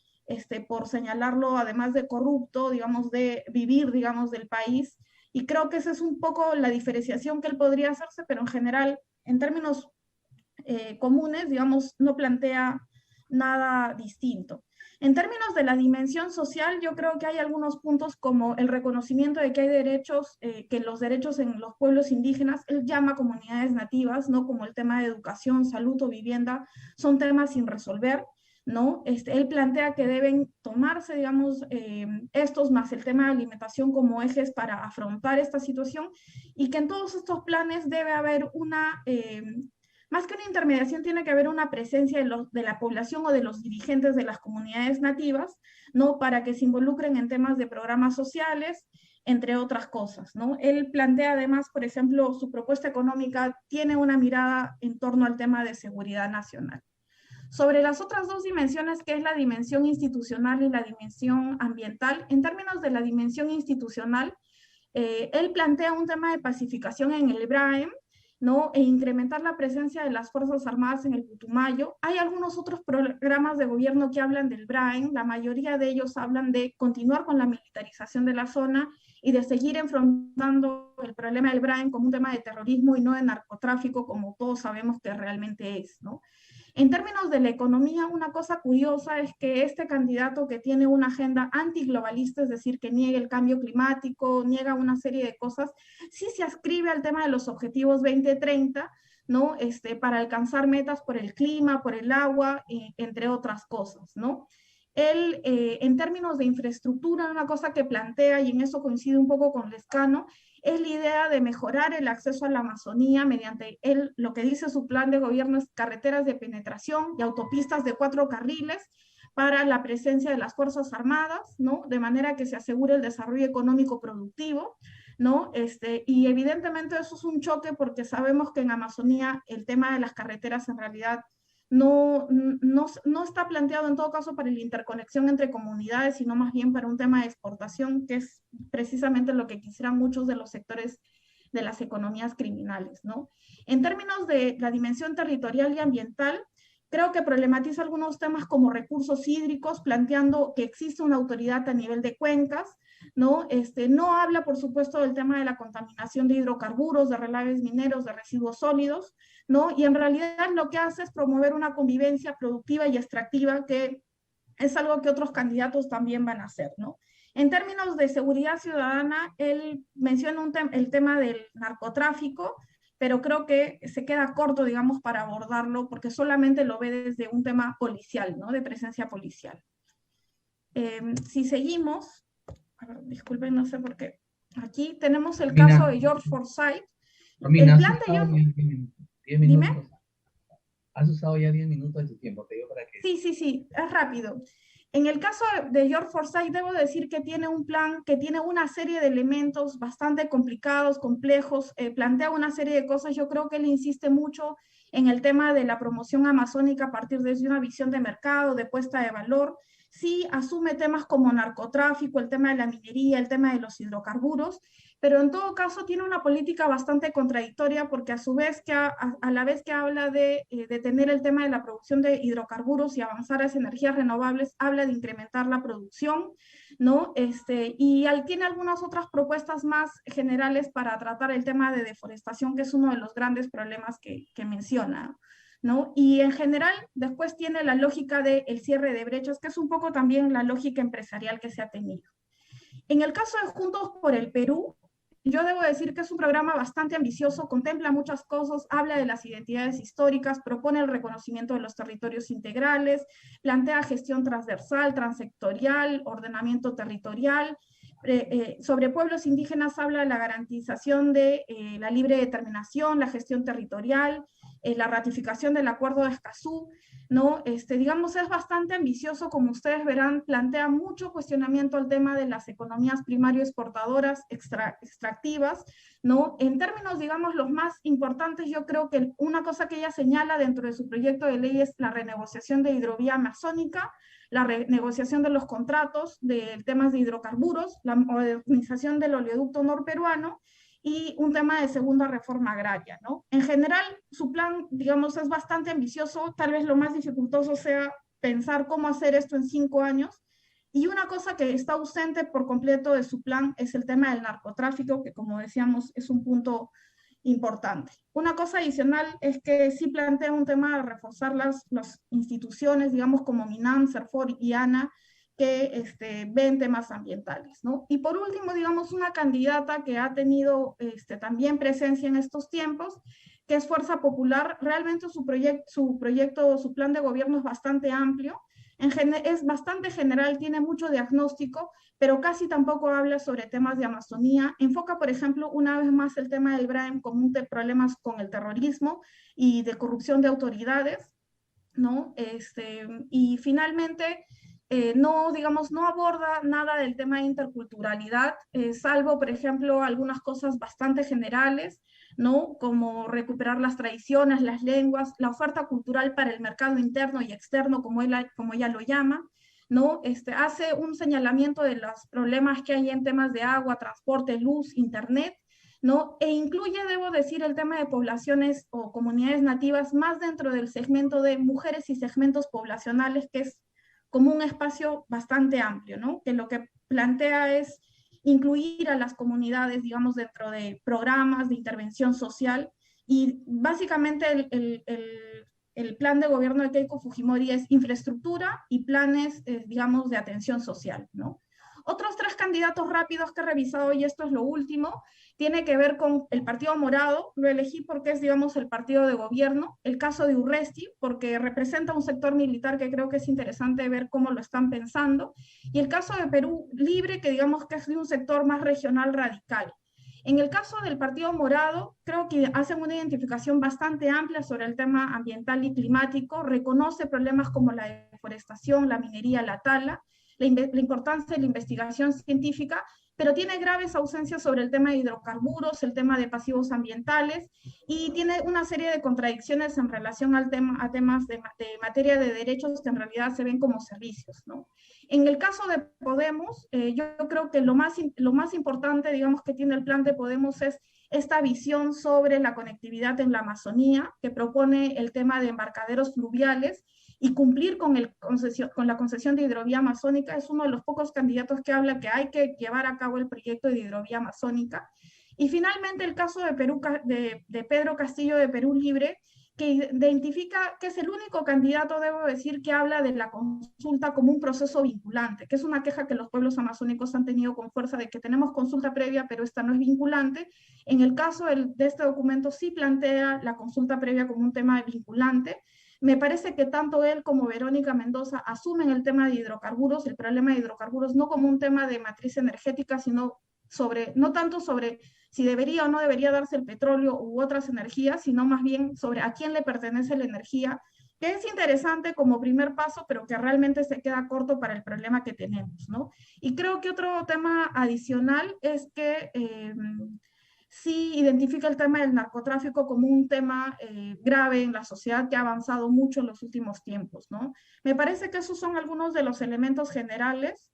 por señalarlo, además de corrupto, digamos, de vivir, digamos, del país. Y creo que esa es un poco la diferenciación que él podría hacerse, pero en general, en términos comunes, digamos, no plantea nada distinto. En términos de la dimensión social, yo creo que hay algunos puntos como el reconocimiento de que hay derechos, que los derechos en los pueblos indígenas, él llama comunidades nativas, ¿no? Como el tema de educación, salud o vivienda, son temas sin resolver, ¿no? Él plantea que deben tomarse, digamos, estos más el tema de alimentación como ejes para afrontar esta situación y que en todos estos planes debe haber más que una intermediación, tiene que haber una presencia de la población o de los dirigentes de las comunidades nativas, ¿no? Para que se involucren en temas de programas sociales, entre otras cosas, ¿no? Él plantea además, por ejemplo, su propuesta económica tiene una mirada en torno al tema de seguridad nacional. Sobre las otras dos dimensiones, que es la dimensión institucional y la dimensión ambiental, en términos de la dimensión institucional, él plantea un tema de pacificación en el Braem, ¿no? E incrementar la presencia de las Fuerzas Armadas en el Putumayo. Hay algunos otros programas de gobierno que hablan del Braem, la mayoría de ellos hablan de continuar con la militarización de la zona y de seguir enfrentando el problema del Braem como un tema de terrorismo y no de narcotráfico, como todos sabemos que realmente es, ¿no? En términos de la economía, una cosa curiosa es que este candidato que tiene una agenda antiglobalista, es decir, que niega el cambio climático, niega una serie de cosas, sí se ascribe al tema de los objetivos 2030, ¿no? Para alcanzar metas por el clima, por el agua, entre otras cosas, ¿no? Él, en términos de infraestructura, una cosa que plantea, y en eso coincide un poco con Lezcano, es la idea de mejorar el acceso a la Amazonía mediante él, lo que dice su plan de gobierno es carreteras de penetración y autopistas de 4 carriles para la presencia de las Fuerzas Armadas, ¿no? De manera que se asegure el desarrollo económico productivo, ¿no? Y evidentemente eso es un choque porque sabemos que en Amazonía el tema de las carreteras en realidad no está planteado en todo caso para la interconexión entre comunidades, sino más bien para un tema de exportación, que es precisamente lo que quisieran muchos de los sectores de las economías criminales, ¿no? En términos de la dimensión territorial y ambiental, creo que problematiza algunos temas como recursos hídricos, planteando que existe una autoridad a nivel de cuencas, ¿no? No habla, por supuesto, del tema de la contaminación de hidrocarburos, de relaves mineros, de residuos sólidos, ¿no? Y en realidad lo que hace es promover una convivencia productiva y extractiva, que es algo que otros candidatos también van a hacer, ¿no? En términos de seguridad ciudadana, él menciona el tema del narcotráfico, pero creo que se queda corto, digamos, para abordarlo, porque solamente lo ve desde un tema policial, ¿no? De presencia policial. Si seguimos, disculpen, no sé por qué. Aquí tenemos el caso de George Forsyth. Romina, el plan de George... 10 minutos. Dime. Has usado ya 10 minutos de tu tiempo, te digo para que... Sí, es rápido. En el caso de George Forsyth, debo decir que tiene un plan que tiene una serie de elementos bastante complicados, complejos, plantea una serie de cosas. Yo creo que él insiste mucho en el tema de la promoción amazónica a partir de una visión de mercado, de puesta de valor. Sí asume temas como narcotráfico, el tema de la minería, el tema de los hidrocarburos, pero en todo caso tiene una política bastante contradictoria porque a su vez a la vez que habla de detener el tema de la producción de hidrocarburos y avanzar hacia energías renovables, habla de incrementar la producción, ¿no? Y tiene algunas otras propuestas más generales para tratar el tema de deforestación, que es uno de los grandes problemas que menciona, ¿no? Y en general, después tiene la lógica del cierre de brechas, que es un poco también la lógica empresarial que se ha tenido. En el caso de Juntos por el Perú, yo debo decir que es un programa bastante ambicioso, contempla muchas cosas, habla de las identidades históricas, propone el reconocimiento de los territorios integrales, plantea gestión transversal, transsectorial, ordenamiento territorial. Sobre pueblos indígenas habla de la garantización de la libre determinación, la gestión territorial, la ratificación del Acuerdo de Escazú, ¿no? Digamos, es bastante ambicioso, como ustedes verán, plantea mucho cuestionamiento al tema de las economías primario exportadoras extractivas, ¿no? En términos, digamos, los más importantes, yo creo que una cosa que ella señala dentro de su proyecto de ley es la renegociación de hidrovía amazónica, la renegociación de los contratos de temas de hidrocarburos, la modernización del oleoducto norperuano, y un tema de segunda reforma agraria, ¿no? En general, su plan, digamos, es bastante ambicioso, tal vez lo más dificultoso sea pensar cómo hacer esto en 5 años, y una cosa que está ausente por completo de su plan es el tema del narcotráfico, que como decíamos es un punto importante. Una cosa adicional es que sí plantea un tema de reforzar las instituciones, digamos como MINAM, CERFOR y ANA, que ven temas ambientales, ¿no? Y por último, digamos, una candidata que ha tenido también presencia en estos tiempos, que es Fuerza Popular. Realmente su plan de gobierno es bastante amplio, es bastante general, tiene mucho diagnóstico, pero casi tampoco habla sobre temas de Amazonía. Enfoca, por ejemplo, una vez más el tema del BRAEM como un problemas con el terrorismo y de corrupción de autoridades, ¿no? Y finalmente, no, digamos, no aborda nada del tema de interculturalidad, salvo, por ejemplo, algunas cosas bastante generales, ¿no? Como recuperar las tradiciones, las lenguas, la oferta cultural para el mercado interno y externo, como ella lo llama, ¿no? Hace un señalamiento de los problemas que hay en temas de agua, transporte, luz, internet, ¿no? E incluye, debo decir, el tema de poblaciones o comunidades nativas más dentro del segmento de mujeres y segmentos poblacionales, que es como un espacio bastante amplio, ¿no? Que lo que plantea es incluir a las comunidades, digamos, dentro de programas de intervención social, y básicamente el el plan de gobierno de Keiko Fujimori es infraestructura y planes, digamos, de atención social, ¿no? Otros 3 candidatos rápidos que he revisado, y esto es lo último, tiene que ver con el Partido Morado. Lo elegí porque es, digamos, el partido de gobierno. El caso de Urresti, porque representa un sector militar que creo que es interesante ver cómo lo están pensando. Y el caso de Perú Libre, que digamos que es de un sector más regional radical. En el caso del Partido Morado, creo que hacen una identificación bastante amplia sobre el tema ambiental y climático, reconoce problemas como la deforestación, la minería, la tala, la importancia de la investigación científica, pero tiene graves ausencias sobre el tema de hidrocarburos, el tema de pasivos ambientales, y tiene una serie de contradicciones en relación al a temas de materia de derechos que en realidad se ven como servicios, ¿no? En el caso de Podemos, yo creo que lo más importante, digamos, que tiene el plan de Podemos es esta visión sobre la conectividad en la Amazonía, que propone el tema de embarcaderos fluviales, y cumplir con la concesión de hidrovía amazónica. Es uno de los pocos candidatos que habla que hay que llevar a cabo el proyecto de hidrovía amazónica. Y finalmente el caso de Pedro Castillo de Perú Libre, que identifica que es el único candidato, debo decir, que habla de la consulta como un proceso vinculante, que es una queja que los pueblos amazónicos han tenido con fuerza de que tenemos consulta previa, pero esta no es vinculante. En el caso de este documento sí plantea la consulta previa como un tema vinculante. Me parece que tanto él como Verónica Mendoza asumen el tema de hidrocarburos, el problema de hidrocarburos, no como un tema de matriz energética, sino no tanto sobre si debería o no debería darse el petróleo u otras energías, sino más bien sobre a quién le pertenece la energía, que es interesante como primer paso, pero que realmente se queda corto para el problema que tenemos, ¿no? Y creo que otro tema adicional es que sí identifica el tema del narcotráfico como un tema grave en la sociedad que ha avanzado mucho en los últimos tiempos, ¿no? Me parece que esos son algunos de los elementos generales.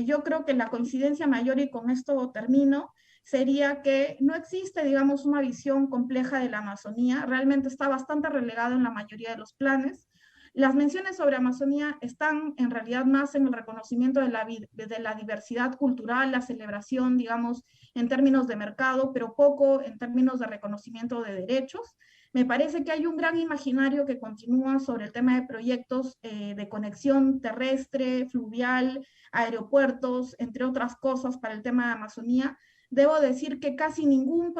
Yo creo que la coincidencia mayor, y con esto termino, sería que no existe, digamos, una visión compleja de la Amazonía. Realmente está bastante relegado en la mayoría de los planes. Las menciones sobre Amazonía están en realidad más en el reconocimiento de la diversidad cultural, la celebración, digamos, en términos de mercado, pero poco en términos de reconocimiento de derechos. Me parece que hay un gran imaginario que continúa sobre el tema de proyectos de conexión terrestre, fluvial, aeropuertos, entre otras cosas, para el tema de Amazonía. Debo decir que casi ningún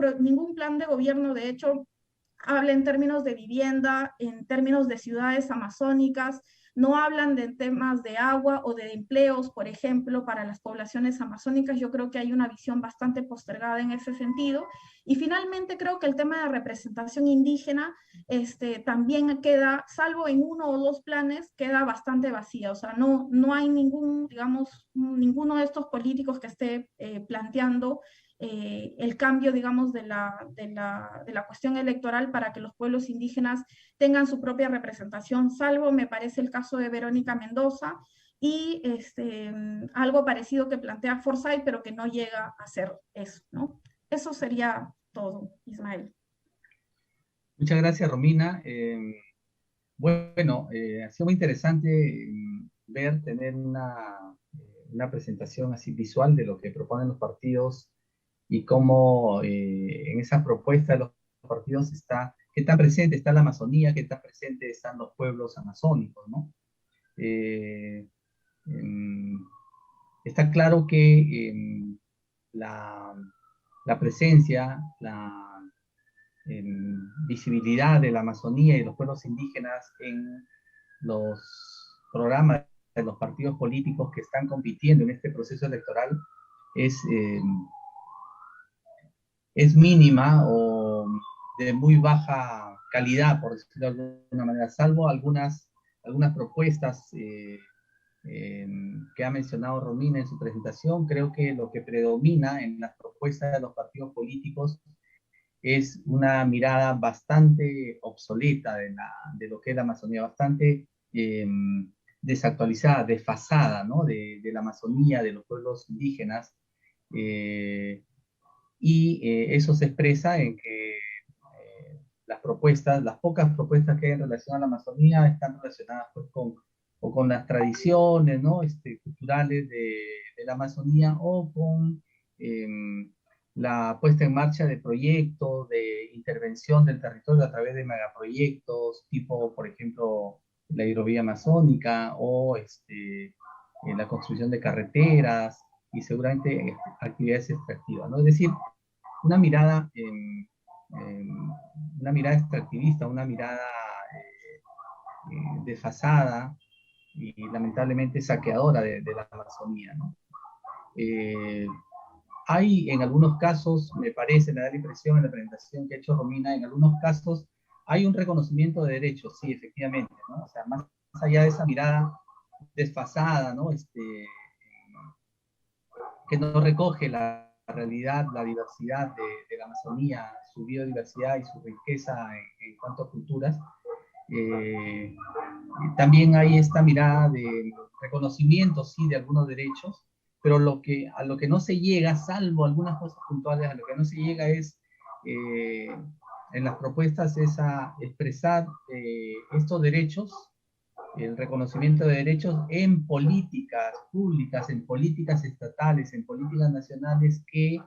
plan de gobierno, de hecho, habla en términos de vivienda, en términos de ciudades amazónicas, no hablan de temas de agua o de empleos, por ejemplo, para las poblaciones amazónicas. Yo creo que hay una visión bastante postergada en ese sentido. Y finalmente creo que el tema de representación indígena también queda, salvo en 1 o 2 planes, queda bastante vacía. O sea, no hay ninguno de estos políticos que esté planteando el cambio, digamos, de la cuestión electoral para que los pueblos indígenas tengan su propia representación, salvo, me parece, el caso de Verónica Mendoza y algo parecido que plantea Forsyth, pero que no llega a hacer eso, ¿no? Eso sería todo, Ismael. Muchas gracias, Romina. Bueno, ha sido muy interesante tener una presentación así visual de lo que proponen los partidos y cómo en esa propuesta de los partidos está, qué tan presente está la Amazonía, qué tan presente están los pueblos amazónicos, ¿no? Está claro que la presencia, la visibilidad de la Amazonía y de los pueblos indígenas en los programas de los partidos políticos que están compitiendo en este proceso electoral es mínima o de muy baja calidad, por decirlo de alguna manera, salvo algunas propuestas que ha mencionado Romina en su presentación. Creo que lo que predomina en las propuestas de los partidos políticos es una mirada bastante obsoleta de lo que es la Amazonía, bastante desactualizada, desfasada, ¿no? de la Amazonía, de los pueblos indígenas. Eso se expresa en que las pocas propuestas que hay en relación a la Amazonía están relacionadas pues, con las tradiciones, ¿no? Culturales de la Amazonía, o con la puesta en marcha de proyectos de intervención del territorio a través de megaproyectos, tipo, por ejemplo, la hidrovía amazónica o la construcción de carreteras y seguramente actividades extractivas, ¿no? Es decir, una mirada, una mirada extractivista, una mirada desfasada y lamentablemente saqueadora de la Amazonía, ¿no? Eh, Hay en algunos casos, me parece, me da la impresión en la presentación que ha hecho Romina, en algunos casos hay un reconocimiento de derechos, sí, efectivamente, ¿no? O sea, más allá de esa mirada desfasada, ¿no? Que no recoge la realidad, la diversidad de la Amazonía, su biodiversidad y su riqueza en cuanto a culturas. Eh, También hay esta mirada de reconocimiento, sí, de algunos derechos, pero a lo que no se llega, salvo algunas cosas puntuales, a lo que no se llega es, eh, en las propuestas, es a expresar estos derechos, el reconocimiento de derechos en políticas públicas, en políticas estatales, en políticas nacionales que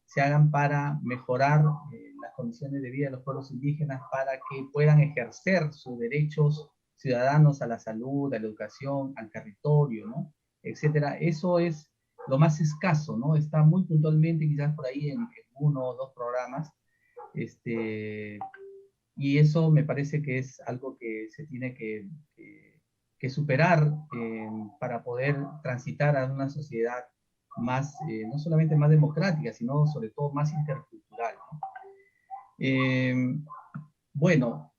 se hagan para mejorar las condiciones de vida de los pueblos indígenas, para que puedan ejercer sus derechos ciudadanos a la salud, a la educación, al territorio, ¿no? Etcétera. Eso es lo más escaso, ¿no? Está muy puntualmente, quizás por ahí en uno o dos programas, y eso me parece que es algo que se tiene que superar para poder transitar a una sociedad más, no solamente más democrática, sino sobre todo más intercultural, ¿no? Eh, bueno,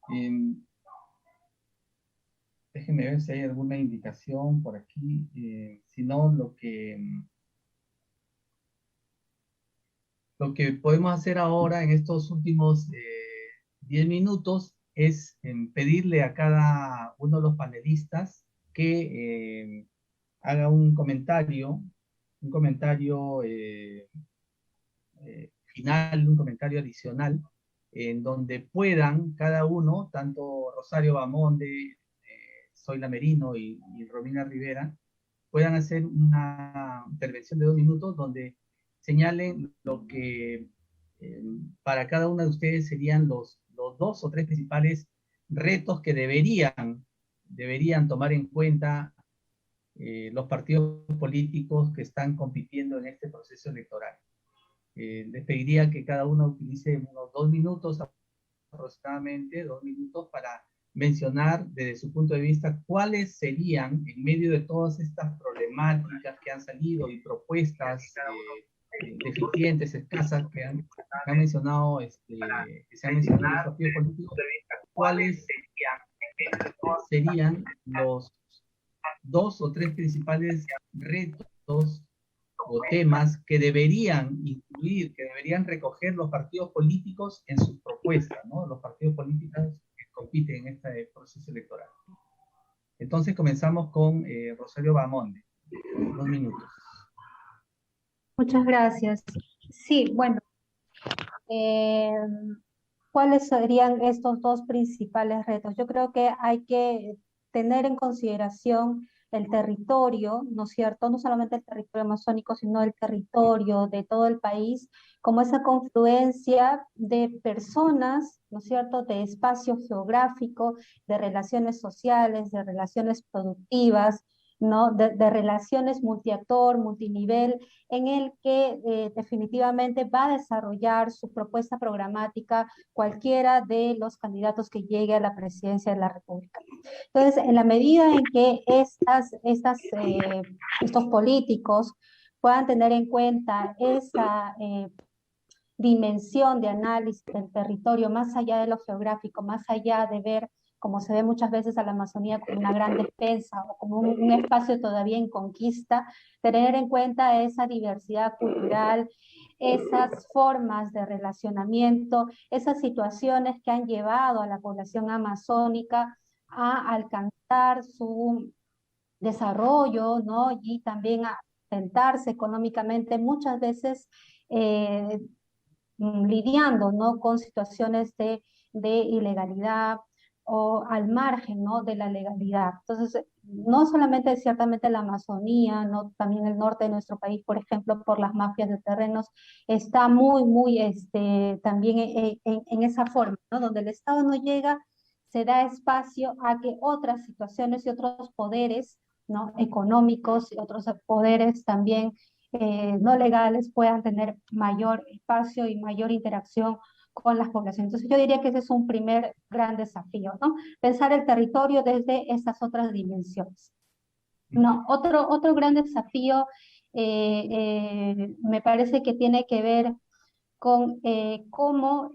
déjenme ver si hay alguna indicación por aquí. Si no, lo que podemos hacer ahora en estos últimos 10 minutos es pedirle a cada uno de los panelistas que haga un comentario final, un comentario adicional, en donde puedan cada uno, tanto Rosario Bamonde, Zoila Merino y Romina Rivera, puedan hacer una intervención de 2 minutos donde señalen lo que para cada una de ustedes serían los dos o tres principales retos que deberían tomar en cuenta los partidos políticos que están compitiendo en este proceso electoral. Les pediría que cada uno utilice unos 2 minutos aproximadamente, 2 minutos para mencionar desde su punto de vista cuáles serían, en medio de todas estas problemáticas que han salido y propuestas deficientes, escasas que han mencionado, que se han mencionado en los partidos políticos, cuáles serían los dos o tres principales retos o temas que deberían incluir, que deberían recoger los partidos políticos en sus propuestas, ¿no? Los partidos políticos que compiten en este proceso electoral. Entonces comenzamos con Rosario Bamonde. 2 minutos. Muchas gracias. Sí, bueno, ¿cuáles serían estos dos principales retos? Yo creo que hay que tener en consideración el territorio, ¿no es cierto? No solamente el territorio amazónico, sino el territorio de todo el país, como esa confluencia de personas, ¿no es cierto?, de espacio geográfico, de relaciones sociales, de relaciones productivas, ¿no? De relaciones multiactor, multinivel, en el que definitivamente va a desarrollar su propuesta programática cualquiera de los candidatos que llegue a la presidencia de la República. Entonces, en la medida en que estos políticos puedan tener en cuenta esa dimensión de análisis del territorio, más allá de lo geográfico, más allá de ver, como se ve muchas veces a la Amazonía, como una gran defensa o como un espacio todavía en conquista, tener en cuenta esa diversidad cultural, esas formas de relacionamiento, esas situaciones que han llevado a la población amazónica a alcanzar su desarrollo, ¿no? Y también a sentarse económicamente, muchas veces lidiando, ¿no?, con situaciones de ilegalidad o al margen, ¿no?, de la legalidad. Entonces, no solamente ciertamente la Amazonía, no, también el norte de nuestro país, por ejemplo, por las mafias de terrenos, está muy, también en esa forma, ¿no? Donde el Estado no llega, se da espacio a que otras situaciones y otros poderes, ¿no? Económicos y otros poderes también no legales puedan tener mayor espacio y mayor interacción con las poblaciones. Entonces yo diría que ese es un primer gran desafío, ¿no? Pensar el territorio desde estas otras dimensiones. No, otro gran desafío me parece que tiene que ver con cómo,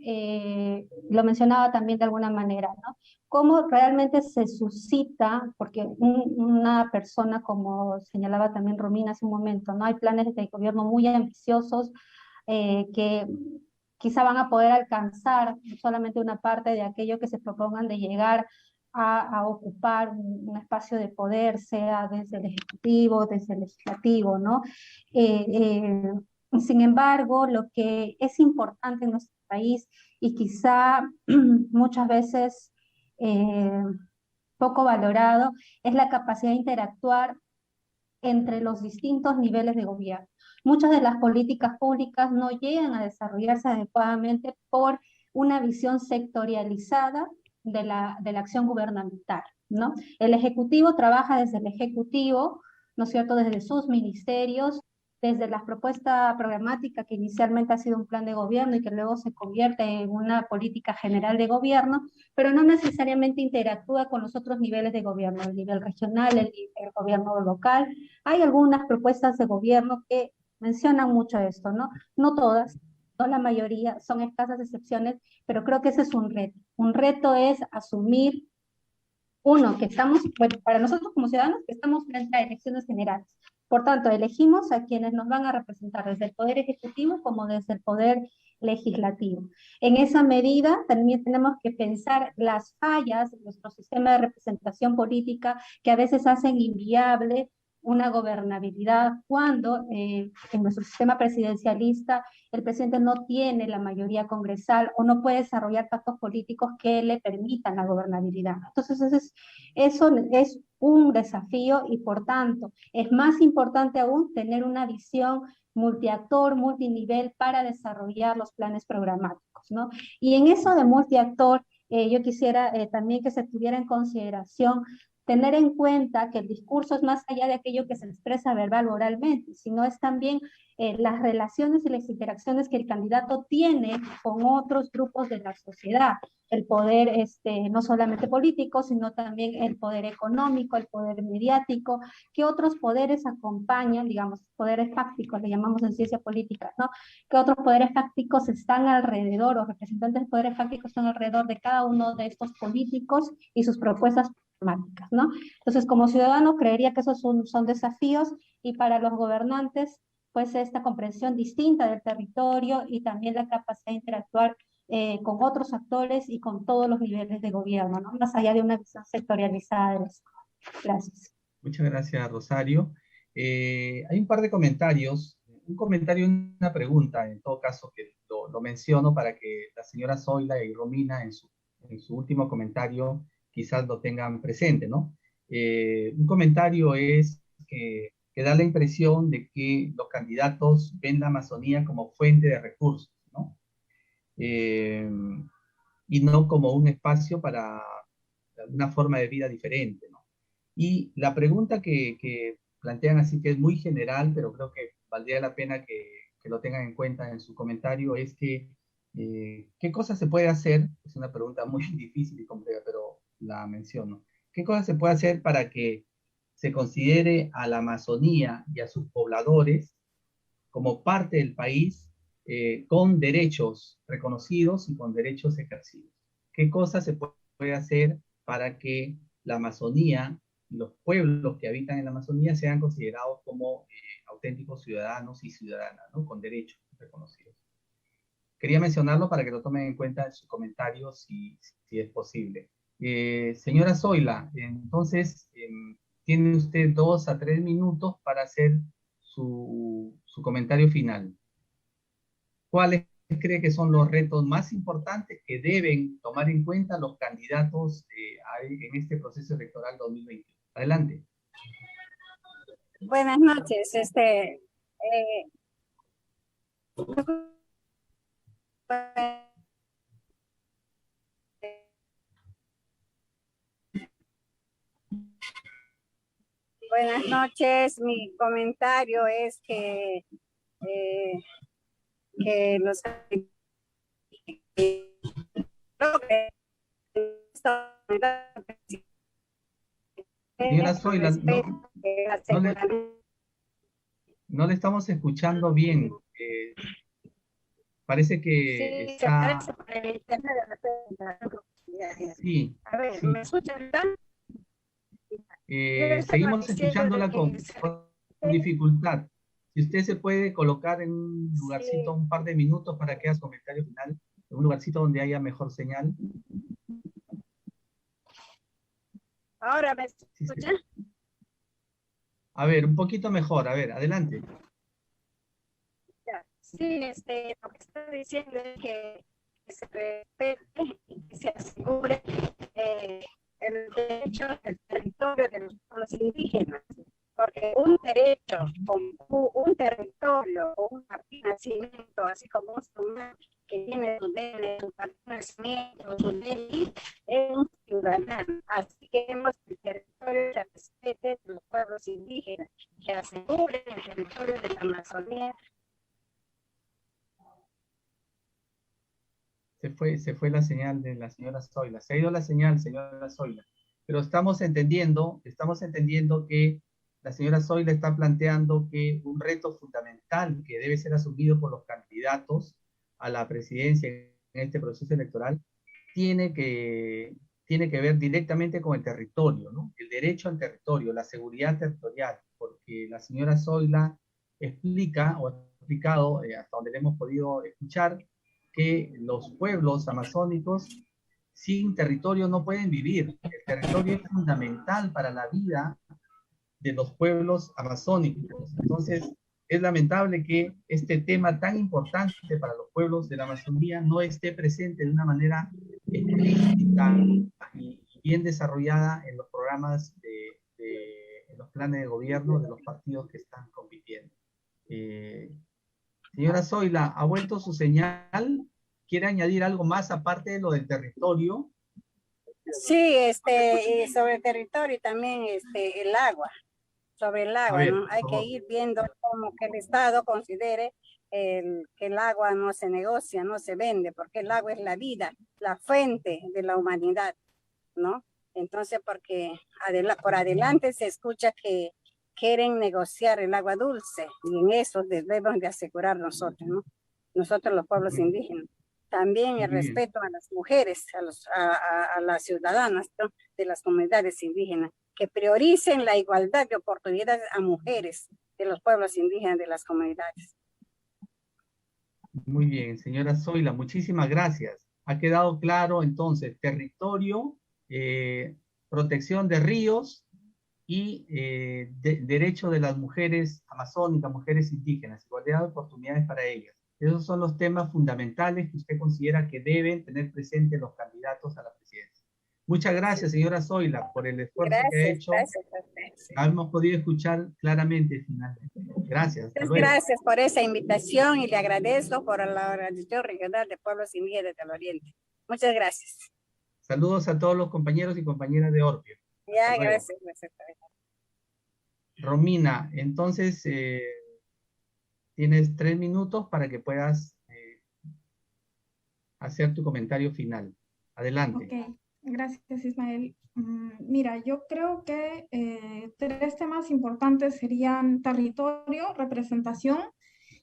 lo mencionaba también de alguna manera, ¿no? Cómo realmente se suscita, porque una persona, como señalaba también Romina hace un momento, ¿no? Hay planes de gobierno muy ambiciosos que quizá van a poder alcanzar solamente una parte de aquello que se propongan de llegar a ocupar un espacio de poder, sea desde el Ejecutivo, desde el Legislativo, ¿no? Eh, eh, Sin embargo, lo que es importante en nuestro país y quizá muchas veces eh, poco valorado es la capacidad de interactuar entre los distintos niveles de gobierno. Muchas de las políticas públicas no llegan a desarrollarse adecuadamente por una visión sectorializada de la acción gubernamental, ¿no? El Ejecutivo trabaja desde el Ejecutivo, ¿no es cierto?, desde sus ministerios, desde la propuesta programática que inicialmente ha sido un plan de gobierno y que luego se convierte en una política general de gobierno, pero no necesariamente interactúa con los otros niveles de gobierno, el nivel regional, el gobierno local. Hay algunas propuestas de gobierno que mencionan mucho esto, ¿no? No todas, no la mayoría, son escasas excepciones, pero creo que ese es un reto. Un reto es asumir, uno, que estamos, bueno, para nosotros como ciudadanos, que estamos frente a elecciones generales. Por tanto, elegimos a quienes nos van a representar desde el Poder Ejecutivo como desde el Poder Legislativo. En esa medida, también tenemos que pensar las fallas de nuestro sistema de representación política que a veces hacen inviable una gobernabilidad cuando en nuestro sistema presidencialista el presidente no tiene la mayoría congresal o no puede desarrollar pactos políticos que le permitan la gobernabilidad. Entonces, eso es un desafío y por tanto es más importante aún tener una visión multiactor, multinivel para desarrollar los planes programáticos, ¿no? Y en eso de multiactor, yo quisiera también que se tuviera en consideración tener en cuenta que el discurso es más allá de aquello que se expresa verbal o oralmente, sino es también las relaciones y las interacciones que el candidato tiene con otros grupos de la sociedad, el poder no solamente político, sino también el poder económico, el poder mediático, que otros poderes acompañan, digamos, poderes fácticos, le llamamos en ciencia política, ¿no? Que otros poderes fácticos están alrededor, o representantes de poderes fácticos están alrededor de cada uno de estos políticos y sus propuestas problemáticas, ¿no? Entonces, como ciudadano, creería que esos son desafíos y para los gobernantes, pues esta comprensión distinta del territorio y también la capacidad de interactuar con otros actores y con todos los niveles de gobierno, ¿no? Más allá de una visión sectorializada de las cosas. Gracias. Muchas gracias, Rosario. Hay un par de comentarios, un comentario y una pregunta, en todo caso, que lo menciono para que la señora Zoila y Romina en su último comentario quizás lo tengan presente, ¿no? Un comentario es que da la impresión de que los candidatos ven la Amazonía como fuente de recursos, ¿no? Y no como un espacio para una forma de vida diferente, ¿no? Y la pregunta que plantean así, que es muy general, pero creo que valdría la pena que lo tengan en cuenta en su comentario, es que ¿qué cosas se puede hacer? Es una pregunta muy difícil y compleja, pero la menciono. ¿Qué cosas se puede hacer para que se considere a la Amazonía y a sus pobladores como parte del país con derechos reconocidos y con derechos ejercidos? ¿Qué cosas se puede hacer para que la Amazonía y los pueblos que habitan en la Amazonía sean considerados como auténticos ciudadanos y ciudadanas, ¿no? Con derechos reconocidos? Quería mencionarlo para que lo tomen en cuenta en sus comentarios si es posible. Señora Zoila, entonces tiene usted 2 a 3 minutos para hacer su comentario final. ¿Cuáles cree que son los retos más importantes que deben tomar en cuenta los candidatos en este proceso electoral 2021? Adelante. Buenas noches. Buenas noches. Mi comentario es que los Señora Zoila, no le estamos escuchando bien. Parece que sí, está... se parece por el internet de repente. Sí, A ver, sí. ¿me escuchan? Seguimos escuchándola con dificultad. Si usted se puede colocar en un lugarcito un par de minutos para que haga su comentario final, en un lugarcito donde haya mejor señal. Ahora me escuchan. Sí. A ver, un poquito mejor. A ver, adelante. Sí, lo que estoy diciendo es que se respete y que se asegure el derecho al territorio de los pueblos indígenas, porque un derecho, un territorio o un nacimiento, así como un humano que tiene su DNI, su nacimiento, su DNI, es un ciudadano. Así que queremos que el territorio se respete de los pueblos indígenas, que aseguren el territorio de la Amazonía. Se fue la señal de la señora Zoila. Se ha ido la señal, señora Zoila. Pero estamos entendiendo que la señora Zoila está planteando que un reto fundamental que debe ser asumido por los candidatos a la presidencia en este proceso electoral tiene que ver directamente con el territorio, ¿no? El derecho al territorio, la seguridad territorial, porque la señora Zoila explica, o ha explicado, hasta donde le hemos podido escuchar, que los pueblos amazónicos sin territorio no pueden vivir. El territorio es fundamental para la vida de los pueblos amazónicos. Entonces, es lamentable que este tema tan importante para los pueblos de la Amazonía no esté presente de una manera explícita y bien desarrollada en los programas en los planes de gobierno de los partidos que están compitiendo. Señora Zoila, ¿ha vuelto su señal? ¿Quiere añadir algo más aparte de lo del territorio? Sí, y sobre el territorio y también el agua, sobre el agua, ver, ¿no? Hay que ir viendo cómo que el Estado considere que el agua no se negocia, no se vende, porque el agua es la vida, la fuente de la humanidad, ¿no? Entonces, porque por adelante se escucha que quieren negociar el agua dulce, y en eso debemos de asegurar nosotros, ¿no? Nosotros los pueblos indígenas. También el respeto a las mujeres, a las ciudadanas, ¿no?, de las comunidades indígenas, que prioricen la igualdad de oportunidades a mujeres de los pueblos indígenas de las comunidades. Muy bien, señora Zoila, muchísimas gracias. Ha quedado claro entonces, territorio, protección de ríos y derecho de las mujeres amazónicas, mujeres indígenas, igualdad de oportunidades para ellas. Esos son los temas fundamentales que usted considera que deben tener presentes los candidatos a la presidencia. Muchas gracias, señora Zoila, por el esfuerzo que ha hecho. Gracias. Hemos podido escuchar claramente finalmente. Gracias. Gracias por esa invitación y le agradezco por la Organización Regional de Pueblos Indígenas del Oriente. Muchas gracias. Saludos a todos los compañeros y compañeras de Orpio. Ya, gracias. Romina, entonces tienes 3 minutos para que puedas hacer tu comentario final. Adelante. Ok, gracias Ismael. Mira, yo creo que 3 temas importantes serían territorio, representación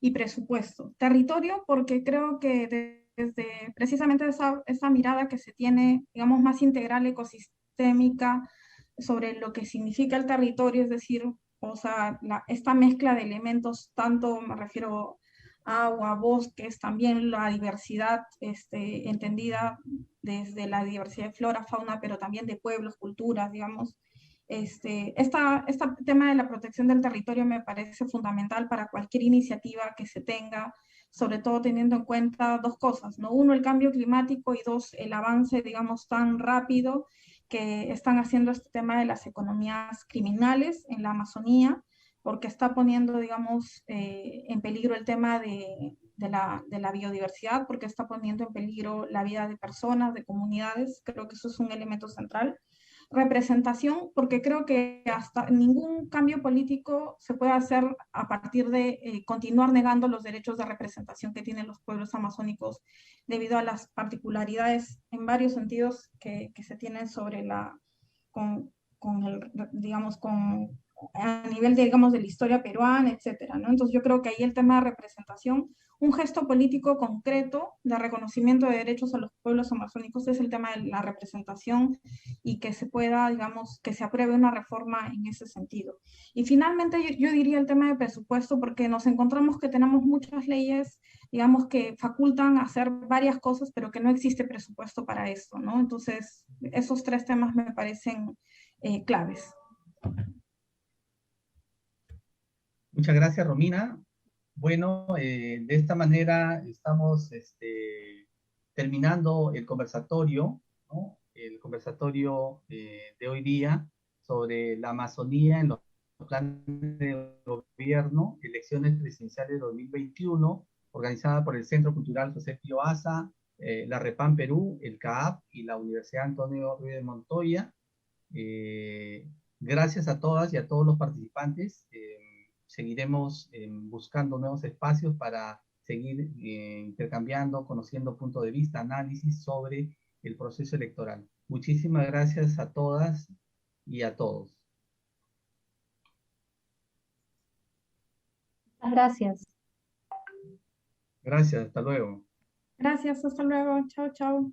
y presupuesto. Territorio porque creo que desde precisamente esa mirada que se tiene, digamos, más integral, ecosistémica, sobre lo que significa el territorio, es decir, o sea, esta mezcla de elementos, tanto me refiero a agua, bosques, también la diversidad entendida desde la diversidad de flora, fauna, pero también de pueblos, culturas, digamos. Este tema de la protección del territorio me parece fundamental para cualquier iniciativa que se tenga, sobre todo teniendo en cuenta 2 cosas, ¿no? 1, el cambio climático y 2, el avance, digamos, tan rápido que están haciendo este tema de las economías criminales en la Amazonía, porque está poniendo, digamos, en peligro el tema de la biodiversidad, porque está poniendo en peligro la vida de personas, de comunidades. Creo que eso es un elemento central. Representación, porque creo que hasta ningún cambio político se puede hacer a partir de continuar negando los derechos de representación que tienen los pueblos amazónicos debido a las particularidades en varios sentidos que se tienen sobre digamos, a nivel, digamos, de la historia peruana, etcétera, ¿no? Entonces yo creo que ahí el tema de representación, un gesto político concreto de reconocimiento de derechos a los pueblos amazónicos es el tema de la representación y que se pueda, digamos, que se apruebe una reforma en ese sentido. Y finalmente yo diría el tema de presupuesto, porque nos encontramos que tenemos muchas leyes, digamos, que facultan hacer varias cosas, pero que no existe presupuesto para esto, ¿no? Entonces, esos tres temas me parecen claves. Muchas gracias, Romina. Bueno, de esta manera estamos terminando el conversatorio, ¿no? El conversatorio de hoy día sobre la Amazonía en los planes de gobierno, elecciones presidenciales de 2021, organizada por el Centro Cultural José Pío Asa, la Repam Perú, el CAAP y la Universidad Antonio Ruiz de Montoya. Gracias a todas y a todos los participantes. Seguiremos buscando nuevos espacios para seguir intercambiando, conociendo puntos de vista, análisis sobre el proceso electoral. Muchísimas gracias a todas y a todos. Gracias. Gracias, hasta luego. Gracias, hasta luego. Chao, chao.